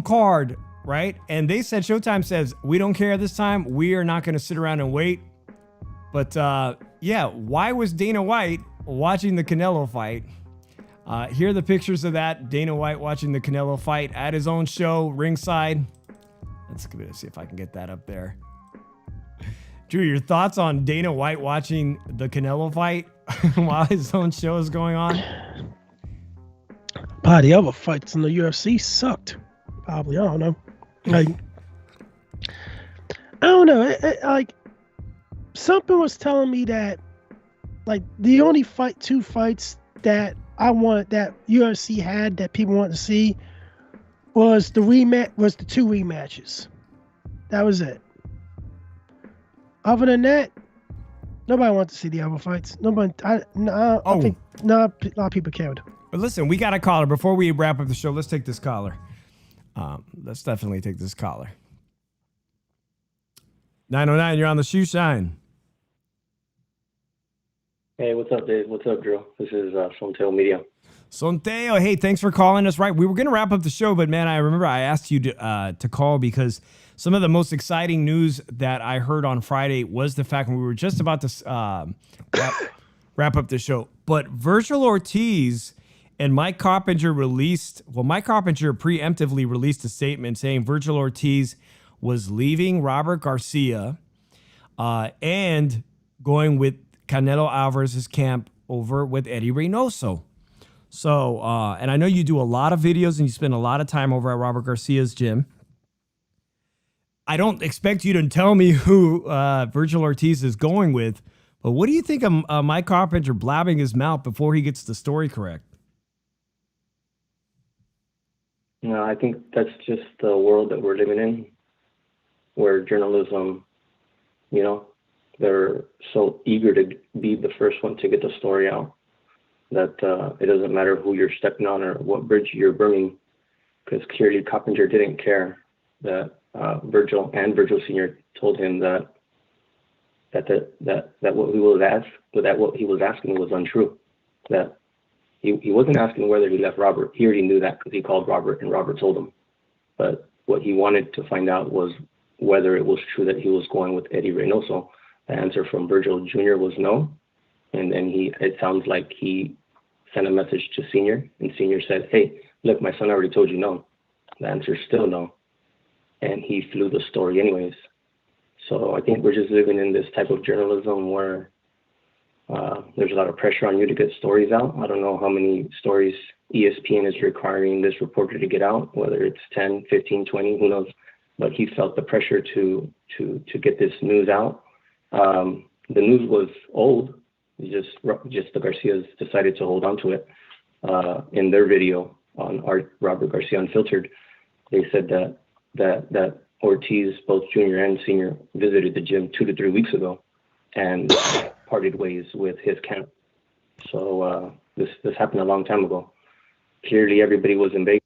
card, right? And they said, Showtime says, we don't care this time. We are not going to sit around and wait. But yeah, why was Dana White watching the Canelo fight? Here are the pictures of that. Dana White watching the Canelo fight at his own show, ringside. Let's see if I can get that up there. Drew, your thoughts on Dana White watching the Canelo fight while his own show is going on? The other fights in the UFC sucked. Probably, I don't know. Like, I don't know. Like, something was telling me that, like, the only two fights that I want, that UFC had, that people want to see, was the two rematches. That was it. Other than that, nobody wants to see the other fights. Nobody. I think a lot of people cared. But listen, we got a caller. Before we wrap up the show, let's take this caller. Let's definitely take this caller. 909, you're on the Shoe Shine. Hey, what's up, Dave? What's up, Drew? This is Sonteo Media. Sonteo, hey, thanks for calling us. Right, we were going to wrap up the show, but man, I remember I asked you to call because some of the most exciting news that I heard on Friday was the fact when we were just about to wrap up the show. But Virgil Ortiz and Mike Carpenter Mike Carpenter preemptively released a statement saying Virgil Ortiz was leaving Robert Garcia and going with Canelo Alvarez's camp over with Eddie Reynoso. So, and I know you do a lot of videos and you spend a lot of time over at Robert Garcia's gym. I don't expect you to tell me who Virgil Ortiz is going with, but what do you think of Mike Carpenter blabbing his mouth before he gets the story correct? No, I think that's just the world that we're living in, where journalism, they're so eager to be the first one to get the story out that it doesn't matter who you're stepping on or what bridge you're burning, because clearly Carpenter didn't care that Virgil and Virgil Sr. told him that what he was asking was untrue. That he wasn't asking whether he left Robert. He already knew that because he called Robert and Robert told him. But what he wanted to find out was whether it was true that he was going with Eddie Reynoso. The answer from Virgil Jr. was no. And then it sounds like he sent a message to Senior, and Senior said, hey, look, my son already told you no. The answer is still no. And he flew the story anyways. So I think we're just living in this type of journalism where there's a lot of pressure on you to get stories out. I don't know how many stories ESPN is requiring this reporter to get out, whether it's 10, 15, 20, who knows. But he felt the pressure to get this news out. The news was old. Just the Garcias decided to hold on to it. In their video on Robert Garcia Unfiltered, they said that Ortiz, both junior and senior, visited the gym 2 to 3 weeks ago and parted ways with his camp. So this happened a long time ago. Clearly, everybody was in Vegas.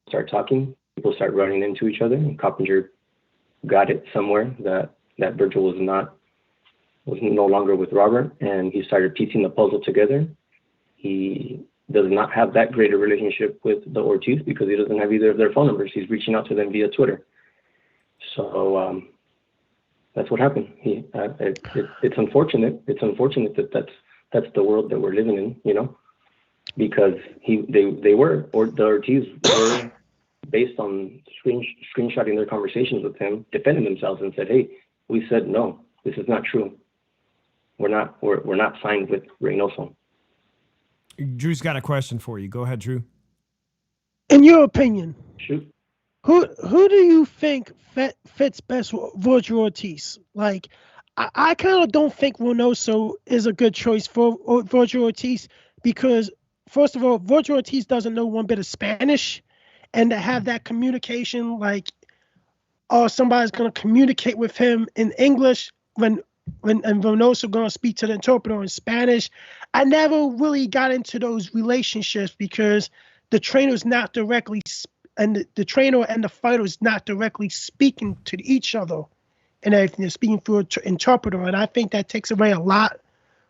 Start talking. People start running into each other, and Coppinger got it somewhere that Virgil was no longer with Robert, and he started piecing the puzzle together. He does not have that great a relationship with the Ortiz because he doesn't have either of their phone numbers. He's reaching out to them via Twitter. So that's what happened. It's unfortunate. It's unfortunate that that's the world that we're living in, you know, because the Ortiz were, based on screenshotting their conversations with him, defending themselves and said, hey, we said no, this is not true. We're not signed with Reynoso. Drew's got a question for you. Go ahead, Drew. In your opinion, Shoot. Who do you think fits best with Virgil Ortiz? Like, I kind of don't think Reynoso is a good choice for Virgil Ortiz because, first of all, Virgil Ortiz doesn't know one bit of Spanish, and to have that communication, like, somebody's going to communicate with him in English and Reynoso going to speak to the interpreter in Spanish. I never really got into those relationships because the trainer's not directly and the trainer and the fighter is not directly speaking to each other and everything. They're speaking through an interpreter. And I think that takes away a lot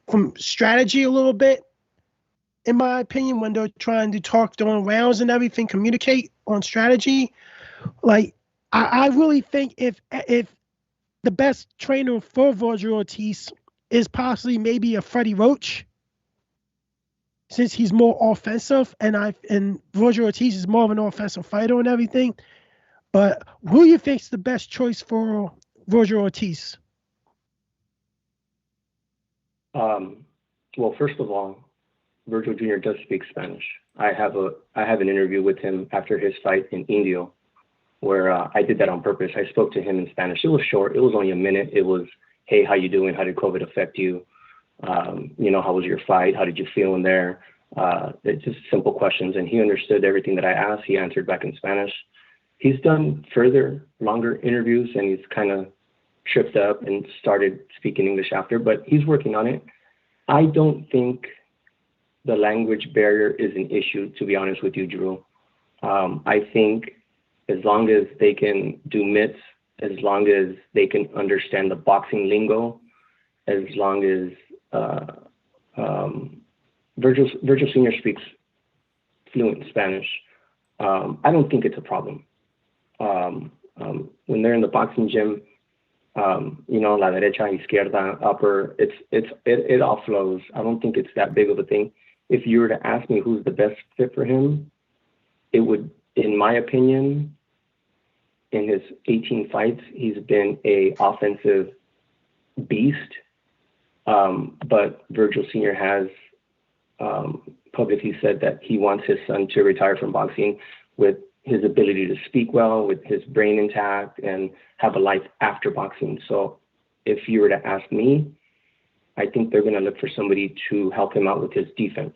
from strategy a little bit, in my opinion, when they're trying to talk during rounds and everything, communicate on strategy. Like, I really think if the best trainer for Virgil Ortiz is possibly maybe a Freddie Roach, since he's more offensive, and Virgil Ortiz is more of an offensive fighter and everything. But who do you think is the best choice for Virgil Ortiz? Well, first of all, Virgil Jr. does speak Spanish. I have an interview with him after his fight in Indio, where I did that on purpose. I spoke to him in Spanish. It was short. It was only a minute. It was, hey, how you doing? How did COVID affect you? How was your fight? How did you feel in there? It's just simple questions. And he understood everything that I asked. He answered back in Spanish. He's done longer interviews, and he's kind of tripped up and started speaking English after, but he's working on it. I don't think the language barrier is an issue, to be honest with you, Drew. I think as long as they can do mitts, as long as they can understand the boxing lingo, as long as Virgil Sr. speaks fluent Spanish, I don't think it's a problem. When they're in the boxing gym, la derecha, izquierda, upper, it all flows. I don't think it's that big of a thing. If you were to ask me who's the best fit for him, it would, in my opinion, in his 18 fights, he's been a offensive beast. But Virgil Sr. has publicly said that he wants his son to retire from boxing with his ability to speak well, with his brain intact, and have a life after boxing. So if you were to ask me, I think they're going to look for somebody to help him out with his defense.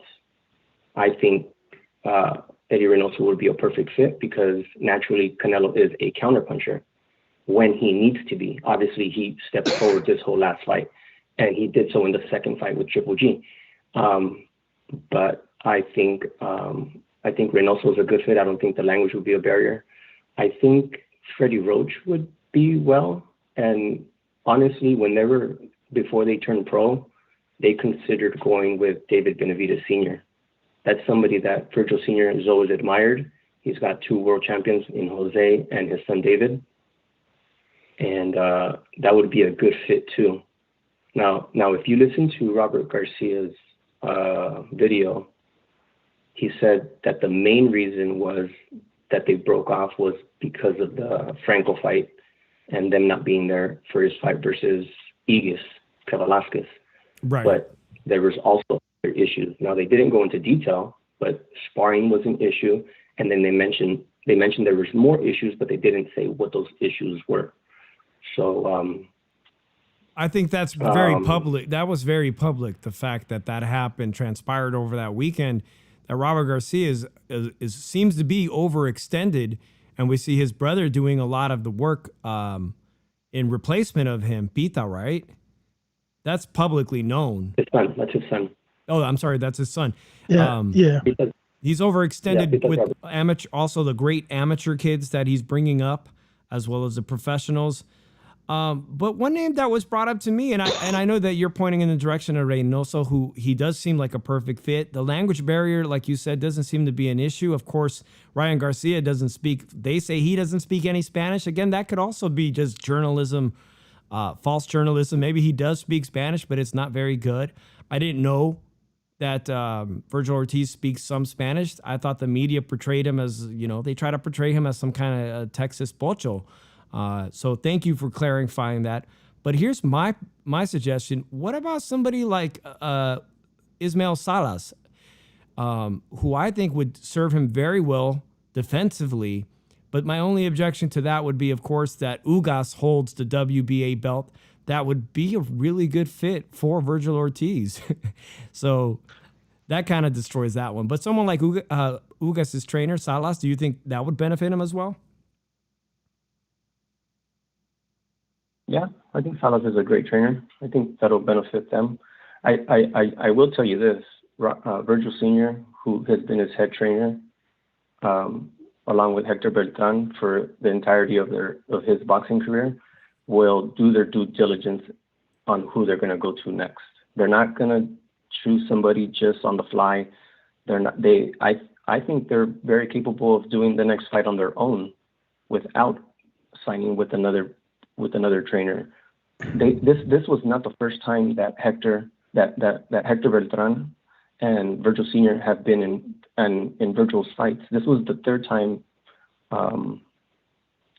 I think Eddie Reynoso would be a perfect fit because naturally Canelo is a counterpuncher when he needs to be. Obviously, he stepped forward this whole last fight, and he did so in the second fight with Triple G. But I think Reynoso is a good fit. I don't think the language would be a barrier. I think Freddie Roach would be well. And honestly, before they turned pro, they considered going with David Benavidez Sr. That's somebody that Virgil Sr. has always admired. He's got 2 world champions in Jose and his son David. And that would be a good fit too. Now, if you listen to Robert Garcia's video, he said that the main reason was that they broke off was because of the Franco fight and them not being there for his fight versus Velasquez. Right. But there was also other issues. Now, they didn't go into detail, but sparring was an issue. And then they mentioned there was more issues, but they didn't say what those issues were. So I think that's very public. That was very public. The fact that happened, transpired over that weekend, that Robert Garcia seems to be overextended, and we see his brother doing a lot of the work in replacement of him, Pita, right? That's publicly known. His son. That's his son. Oh, I'm sorry, that's his son. Yeah, He's overextended with Robert. amateur, also the great amateur kids that he's bringing up, as well as the professionals. But one name that was brought up to me, and I know that you're pointing in the direction of Reynoso, who he does seem like a perfect fit. The language barrier, like you said, doesn't seem to be an issue. Of course, Ryan Garcia doesn't speak. They say he doesn't speak any Spanish. Again, that could also be just journalism, false journalism. Maybe he does speak Spanish, but it's not very good. I didn't know that Virgil Ortiz speaks some Spanish. I thought the media portrayed him as, they try to portray him as some kind of Texas pocho. So thank you for clarifying that. But here's my suggestion. What about somebody like Ismael Salas, who I think would serve him very well defensively? But my only objection to that would be, of course, that Ugas holds the WBA belt. That would be a really good fit for Virgil Ortiz. So that kind of destroys that one. But someone like Ugas' trainer, Salas, do you think that would benefit him as well? Yeah, I think Salas is a great trainer. I think that'll benefit them. I will tell you this, Virgil Sr., who has been his head trainer, along with Hector Beltran for the entirety of his boxing career, will do their due diligence on who they're going to go to next. They're not going to choose somebody just on the fly. I think they're very capable of doing the next fight on their own without signing with another trainer. This was not the first time that Hector Beltran and Virgil Sr. have been in Virgil's fights. This was the third time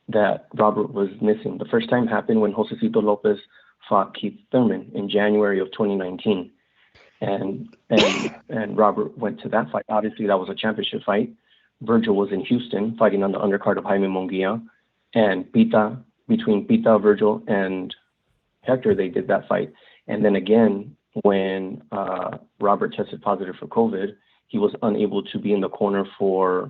that Robert was missing. The first time happened when Josecito Lopez fought Keith Thurman in January of 2019. And Robert went to that fight. Obviously, that was a championship fight. Virgil was in Houston fighting on the undercard of Jaime Munguia. And between Pita, Virgil, and Hector, they did that fight. And then again, when Robert tested positive for COVID, he was unable to be in the corner for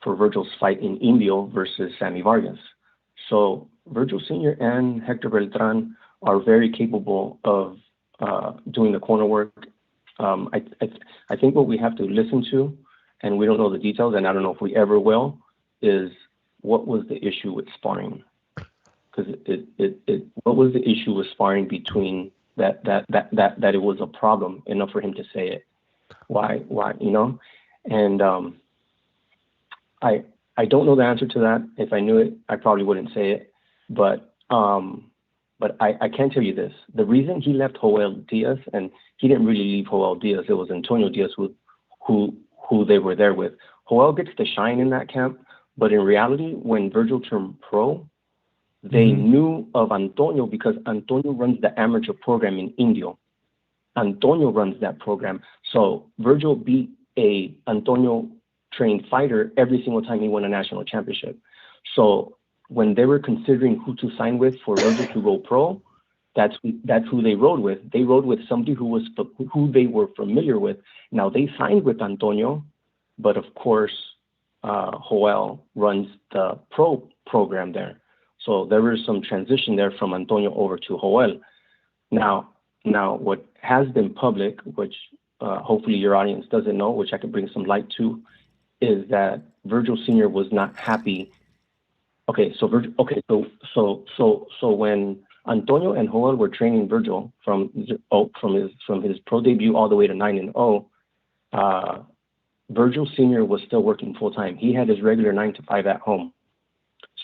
Virgil's fight in Indio versus Sammy Vargas. So Virgil Sr. and Hector Beltran are very capable of doing the corner work. I think what we have to listen to, and we don't know the details, and I don't know if we ever will, is what was the issue with sparring? Because what was the issue with sparring between that it was a problem enough for him to say it? Why, And I don't know the answer to that. If I knew it, I probably wouldn't say it. But I can tell you this: the reason he left Joel Diaz, and he didn't really leave Joel Diaz, it was Antonio Diaz who they were there with. Joel gets to shine in that camp, but in reality, when Virgil turned pro, they knew of Antonio because Antonio runs the amateur program in Indio. Antonio runs that program. So Virgil beat a Antonio trained fighter every single time he won a national championship. So when they were considering who to sign with for Virgil to go pro, that's who they rode with. They rode with somebody who they were familiar with. Now they signed with Antonio, but of course, Joel runs the pro program there. So there was some transition there from Antonio over to Joel. Now what has been public, which hopefully your audience doesn't know, which I can bring some light to, is that Virgil Sr. was not happy. So when Antonio and Joel were training Virgil from his pro debut all the way to 9-0, Virgil Sr. was still working full time. He had his regular 9 to 5 at home.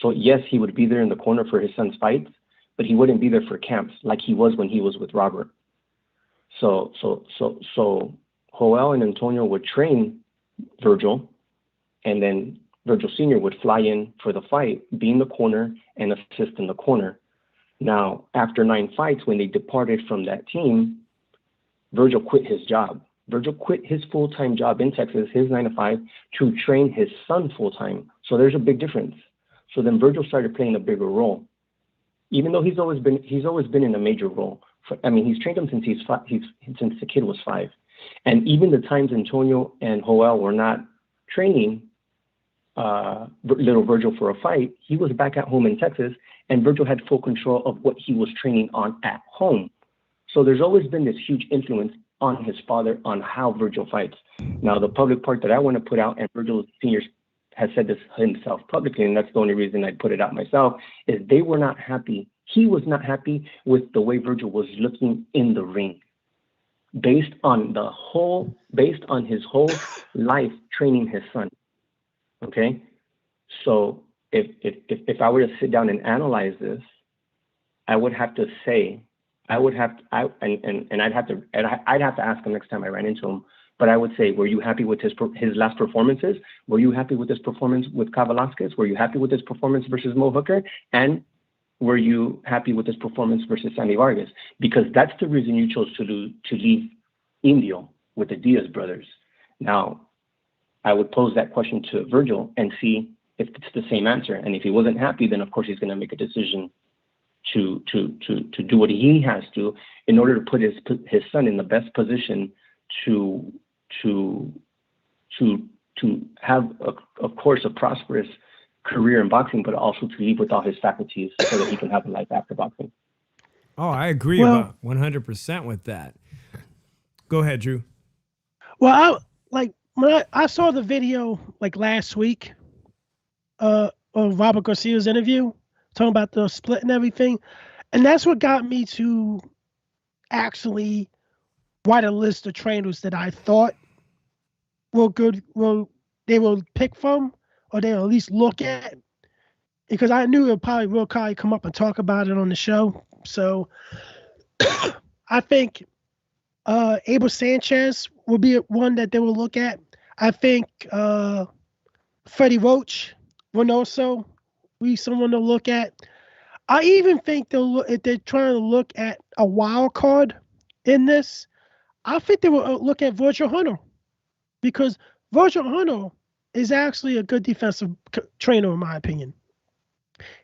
So yes, he would be there in the corner for his son's fights, but he wouldn't be there for camps like he was when he was with Robert. So Joel and Antonio would train Virgil, and then Virgil Sr. would fly in for the fight, be in the corner, and assist in the corner. Now, after 9 fights, when they departed from that team, Virgil quit his job. Virgil quit his full-time job in Texas, his 9 to 5, to train his son full-time. So there's a big difference. So then Virgil started playing a bigger role, even though he's always been in a major role. He's trained him since the kid was 5, and even the times Antonio and Joel were not training little Virgil for a fight, he was back at home in Texas, and Virgil had full control of what he was training on at home. So there's always been this huge influence on his father on how Virgil fights. Now, the public part that I want to put out, and Virgil Sr. has said this himself publicly, and that's the only reason I put it out myself, is they were not happy. He was not happy with the way Virgil was looking in the ring, based on his whole life training his son. Okay, so if I were to sit down and analyze this, I'd have to ask him next time I ran into him. But I would say, were you happy with his last performances? Were you happy with his performance with Cain Velasquez? Were you happy with his performance versus Mo Hooker? And were you happy with his performance versus Sandy Vargas? Because that's the reason you chose to leave Indio with the Diaz brothers. Now, I would pose that question to Virgil and see if it's the same answer. And if he wasn't happy, then of course he's going to make a decision to do what he has to in order to put his son in the best position to have of course a prosperous career in boxing, but also to leave with all his faculties so that he can have a life after boxing. Oh, I agree about 100% with that. Go ahead, Drew. Well, when I saw the video last week of Robert Garcia's interview, talking about the split and everything, and that's what got me to actually write a list of trainers that I thought they will pick from, or they'll at least look at, because I knew it will probably come up and talk about it on the show. So I think Abel Sanchez will be one that they will look at. I think Freddie Roach will also be someone to look at. I even think if they're trying to look at a wild card in this, I think they will look at Virgil Hunter, because Virgil Hunter is actually a good defensive trainer, in my opinion.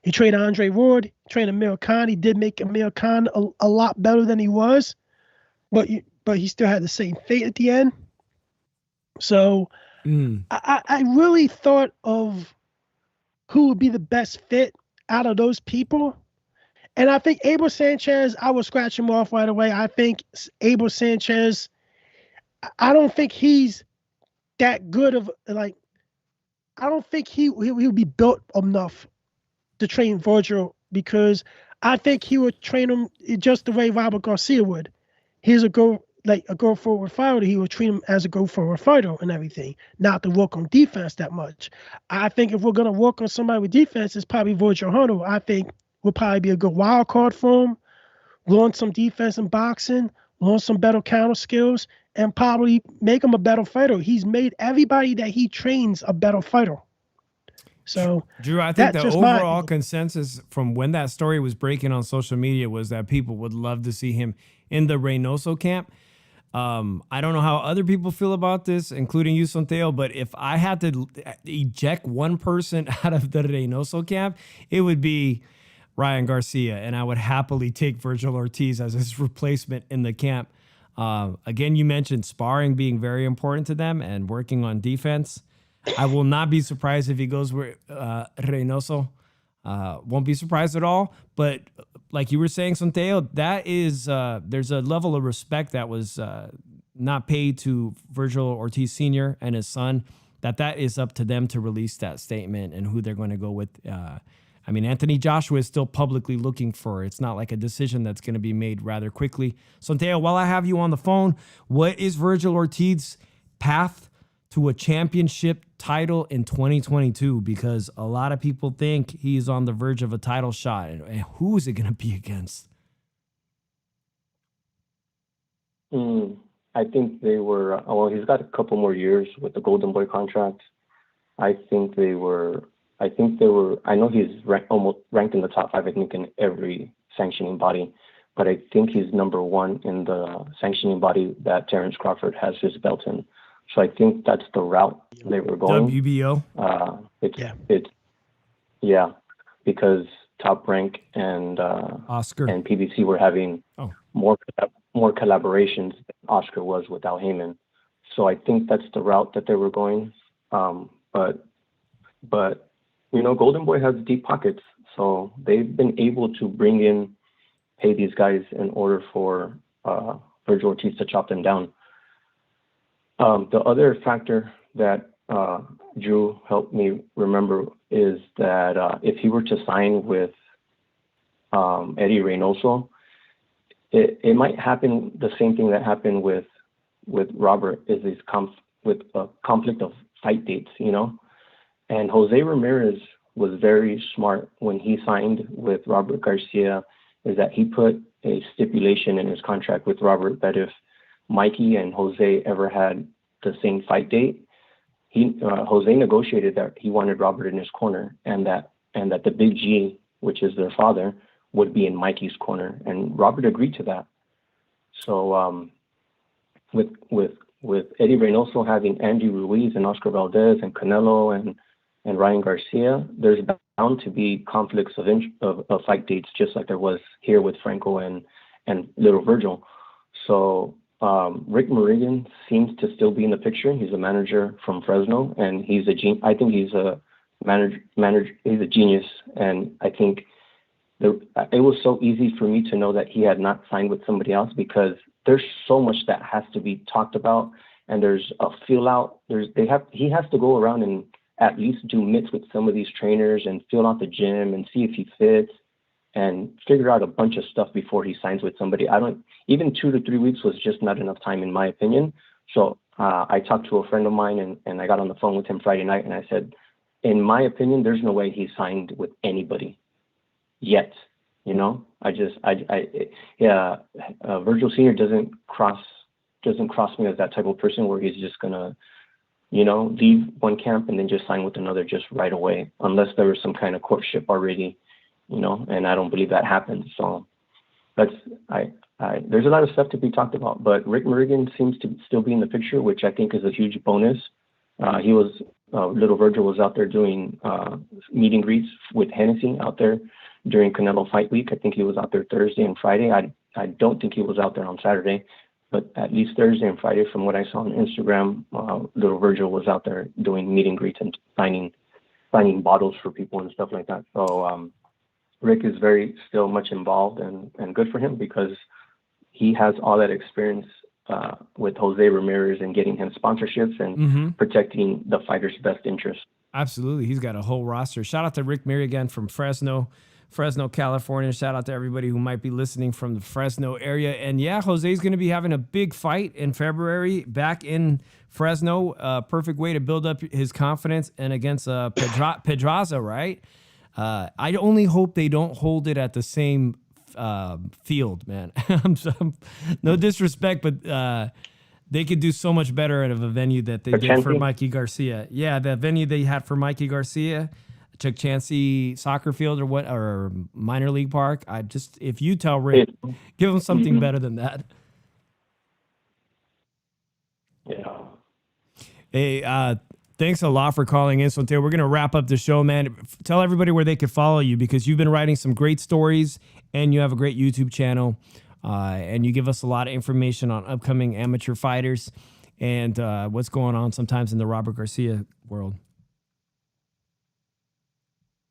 He trained Andre Ward, trained Amir Khan. He did make Amir Khan a lot better than he was, but he still had the same fate at the end. So I really thought of who would be the best fit out of those people. And I think Abel Sanchez, I would scratch him off right away. I think Abel Sanchez, I don't think he's that good of, I don't think he'll be built enough to train Virgil, because I think he would train him just the way Robert Garcia would. He's a go forward fighter. He would treat him as a go forward fighter and everything, not to work on defense that much. I think if we're going to work on somebody with defense, it's probably Virgil Hunter. I think will probably be a good wild card for him, learn some defense in boxing, learn some better counter skills, and probably make him a better fighter. He's made everybody that he trains a better fighter. So, Drew, I think the overall consensus from when that story was breaking on social media was that people would love to see him in the Reynoso camp. I don't know how other people feel about this, including you, Santiago, but if I had to eject one person out of the Reynoso camp, it would be Ryan Garcia, and I would happily take Virgil Ortiz as his replacement in the camp. Again, you mentioned sparring being very important to them and working on defense. I will not be surprised if he goes with Reynoso. Won't be surprised at all. But like you were saying, Santiago, that is there's a level of respect that was not paid to Virgil Ortiz Sr. and his son, that is up to them to release that statement and who they're going to go with. I mean, Anthony Joshua is still publicly looking for it. It's not like a decision that's going to be made rather quickly. Santiago, while I have you on the phone, what is Virgil Ortiz's path to a championship title in 2022? Because a lot of people think he's on the verge of a title shot. And who is it going to be against? I think they were. Well, he's got a couple more years with the Golden Boy contract. I think they were. I know he's almost ranked in the top 5. I think in every sanctioning body, but I think he's number 1 in the sanctioning body that Terrence Crawford has his belt in. So I think that's the route they were going. WBO. Yeah, because Top Rank and Oscar and PBC were having more collaborations than Oscar was with Al Heyman. So I think that's the route that they were going. But Golden Boy has deep pockets, so they've been able to pay these guys in order for Virgil Ortiz to chop them down. The other factor that Drew helped me remember is that if he were to sign with Eddie Reynoso, it might happen the same thing that happened with Robert, is this with a conflict of fight dates, And Jose Ramirez was very smart when he signed with Robert Garcia, is that he put a stipulation in his contract with Robert that if Mikey and Jose ever had the same fight date, Jose negotiated that he wanted Robert in his corner, and that the Big G, which is their father, would be in Mikey's corner, and Robert agreed to that. So with Eddie Reynoso having Andy Ruiz and Oscar Valdez and Canelo and Ryan Garcia, there's bound to be conflicts of fight dates, just like there was here with Franco and Little Virgil. So Rick Morrigan seems to still be in the picture. He's a manager from Fresno, and I think he's a manager. He's a genius, and I think it was so easy for me to know that he had not signed with somebody else, because there's so much that has to be talked about, and there's a feel out. He has to go around and at least do mitts with some of these trainers and feel out the gym and see if he fits and figure out a bunch of stuff before he signs with somebody. Even 2 to 3 weeks was just not enough time, in my opinion. So I talked to a friend of mine, and I got on the phone with him Friday night, and I said, in my opinion, there's no way he signed with anybody yet. Virgil Sr. doesn't cross me as that type of person where he's just gonna, leave one camp and then just sign with another just right away, unless there was some kind of courtship already, and I don't believe that happened. So there's a lot of stuff to be talked about, but Rick Morrigan seems to still be in the picture, which I think is a huge bonus. Little Virgil was out there doing meet and greets with Hennessy out there during Canelo Fight Week. I think he was out there Thursday and Friday. I don't think he was out there on Saturday, but at least Thursday and Friday, from what I saw on Instagram, Little Virgil was out there doing meet and greets and signing bottles for people and stuff like that. So Rick is still much involved, and good for him, because he has all that experience with Jose Ramirez and getting him sponsorships and protecting the fighter's best interest. Absolutely. He's got a whole roster. Shout out to Rick Mayer again from Fresno, California. Shout out to everybody who might be listening from the Fresno area. And yeah, Jose's going to be having a big fight in February back in Fresno. Perfect way to build up his confidence, and against Pedraza, right? I only hope they don't hold it at the same field, man. No disrespect, but they could do so much better out of a venue that they did for Mikey Garcia. Yeah, the venue they had for Mikey Garcia, Chuck Chansey Soccer Field or Minor League Park. If you tell Rick, give him something better than that. Yeah. Hey, thanks a lot for calling in, Santiago. We're going to wrap up the show, man. Tell everybody where they could follow you, because you've been writing some great stories and you have a great YouTube channel, and you give us a lot of information on upcoming amateur fighters and what's going on sometimes in the Robert Garcia world.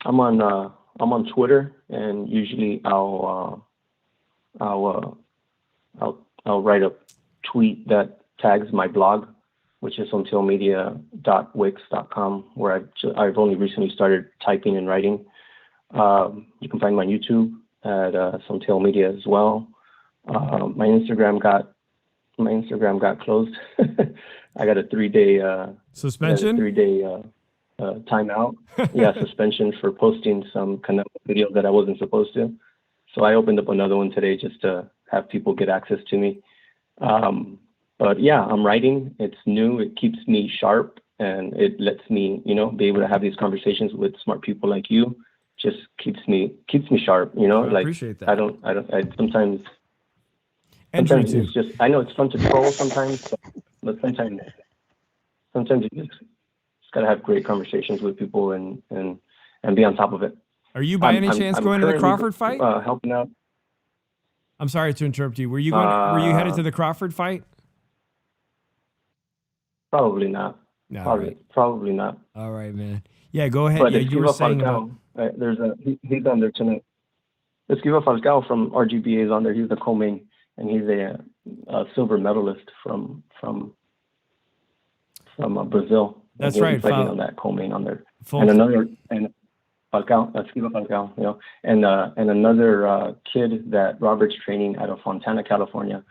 I'm on Twitter, and usually I'll write a tweet that tags my blog, which is sontilmedia.wix.com, where I've only recently started typing and writing. You can find my YouTube at Sontil Media as well. My Instagram got closed. I got a 3-day suspension. Timeout. Yeah, suspension for posting some Canelo video that I wasn't supposed to. So I opened up another one today just to have people get access to me. But But yeah, I'm writing. It's new. It keeps me sharp, and it lets me, be able to have these conversations with smart people like you. Just keeps me sharp. I appreciate that. I sometimes too. it's just, I know it's fun to troll sometimes, but sometimes you just gotta have great conversations with people and be on top of it. Are you by any chance going to the Crawford fight? Helping out. I'm sorry to interrupt you. Were you headed to the Crawford fight? Probably not. No, Probably not. All right, man. Yeah, go ahead. But Yeah, you were saying he's on there tonight. Esquiva Falcao from RGBA is on there. He's the co-main, and he's a silver medalist from Brazil. That's right. Fighting on that co-main on there. And Falcao, Esquiva Falcao, and another kid that Robert's training out of Fontana, California,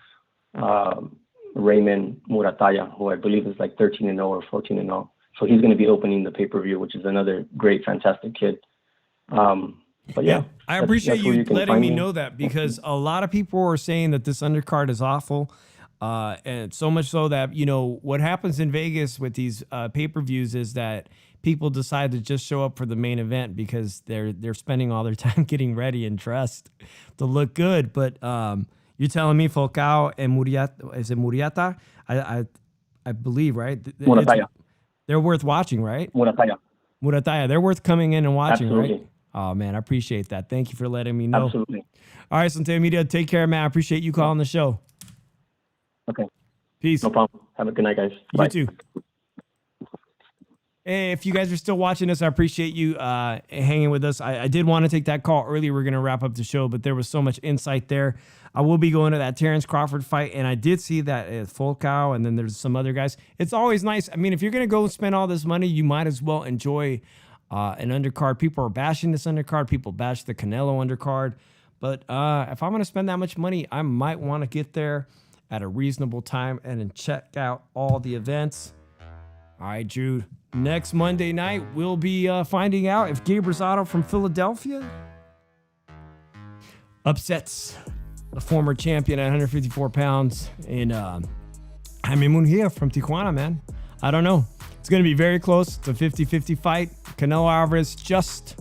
Raymond Murataya, who I believe is like 13-0 or 14-0. So he's going to be opening the pay-per-view, which is another great, fantastic kid. But yeah, I appreciate you letting me know that, because a lot of people are saying that this undercard is awful. And so much so that, what happens in Vegas with these pay-per-views is that people decide to just show up for the main event because they're spending all their time getting ready and dressed to look good. But you're telling me Falcao and Muriata, is it Muriata? I believe, right? Murataya. They're worth watching, right? Murataya. They're worth coming in and watching, Absolutely. right? Oh, man, I appreciate that. Thank you for letting me know. Absolutely. All right, Santiago Media, take care, man. I appreciate you calling the show. Okay. Peace. No problem. Have a good night, guys. Bye. You too. Hey, if you guys are still watching us, I appreciate you hanging with us. I did want to take that call earlier. We're going to wrap up the show, but there was so much insight there. I will be going to that Terrence Crawford fight, and I did see that Falcao, and then there's some other guys. It's always nice. I mean, if you're going to go spend all this money, you might as well enjoy an undercard. People are bashing this undercard. People bash the Canelo undercard. But if I'm going to spend that much money, I might want to get there at a reasonable time and then check out all the events. All right, Jude. Next Monday night, we'll be finding out if Gabe Rosado from Philadelphia upsets the former champion at 154 pounds in Jaime Munguia from Tijuana, man. I don't know. It's going to be very close. It's a 50-50 fight. Canelo Alvarez just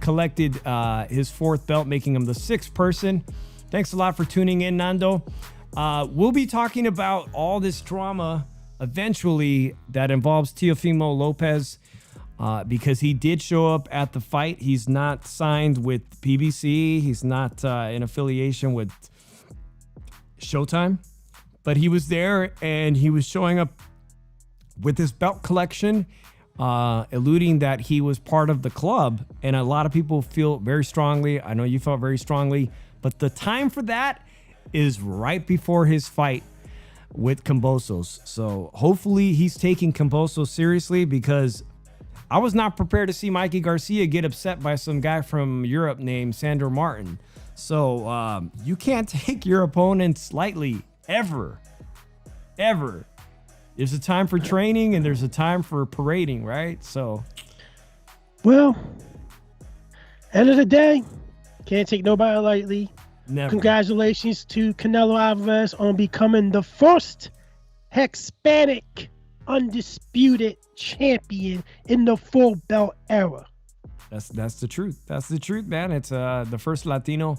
collected his fourth belt, making him the sixth person. Thanks a lot for tuning in, Nando. We'll be talking about all this drama eventually that involves Teofimo Lopez because he did show up at the fight. He's not signed with PBC. He's not in affiliation with Showtime, but he was there and he was showing up with his belt collection, alluding that he was part of the club. And a lot of people feel very strongly. I know you felt very strongly, but the time for that is right before his fight with Cambosos. So hopefully he's taking Cambosos seriously, because I was not prepared to see Mikey Garcia get upset by some guy from Europe named Sandor Martin. So you can't take your opponents lightly, ever. There's a time for training and there's a time for parading, right? So, well, end of the day, can't take nobody lightly. Never. Congratulations to Canelo Alvarez on becoming the first Hispanic undisputed champion in the full belt era. That's the truth. That's the truth, man. It's the first Latino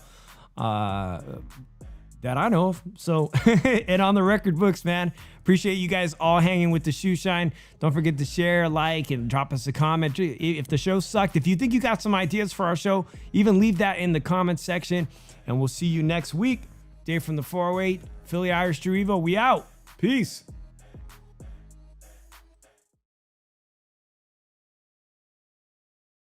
that I know of. So, and on the record books, man. Appreciate you guys all hanging with the Shoe Shine. Don't forget to share, like, and drop us a comment. If the show sucked, if you think you got some ideas for our show, even leave that in the comments section. And we'll see you next week. Dave from the 408, Philly Irish Drew Evo. We out. Peace.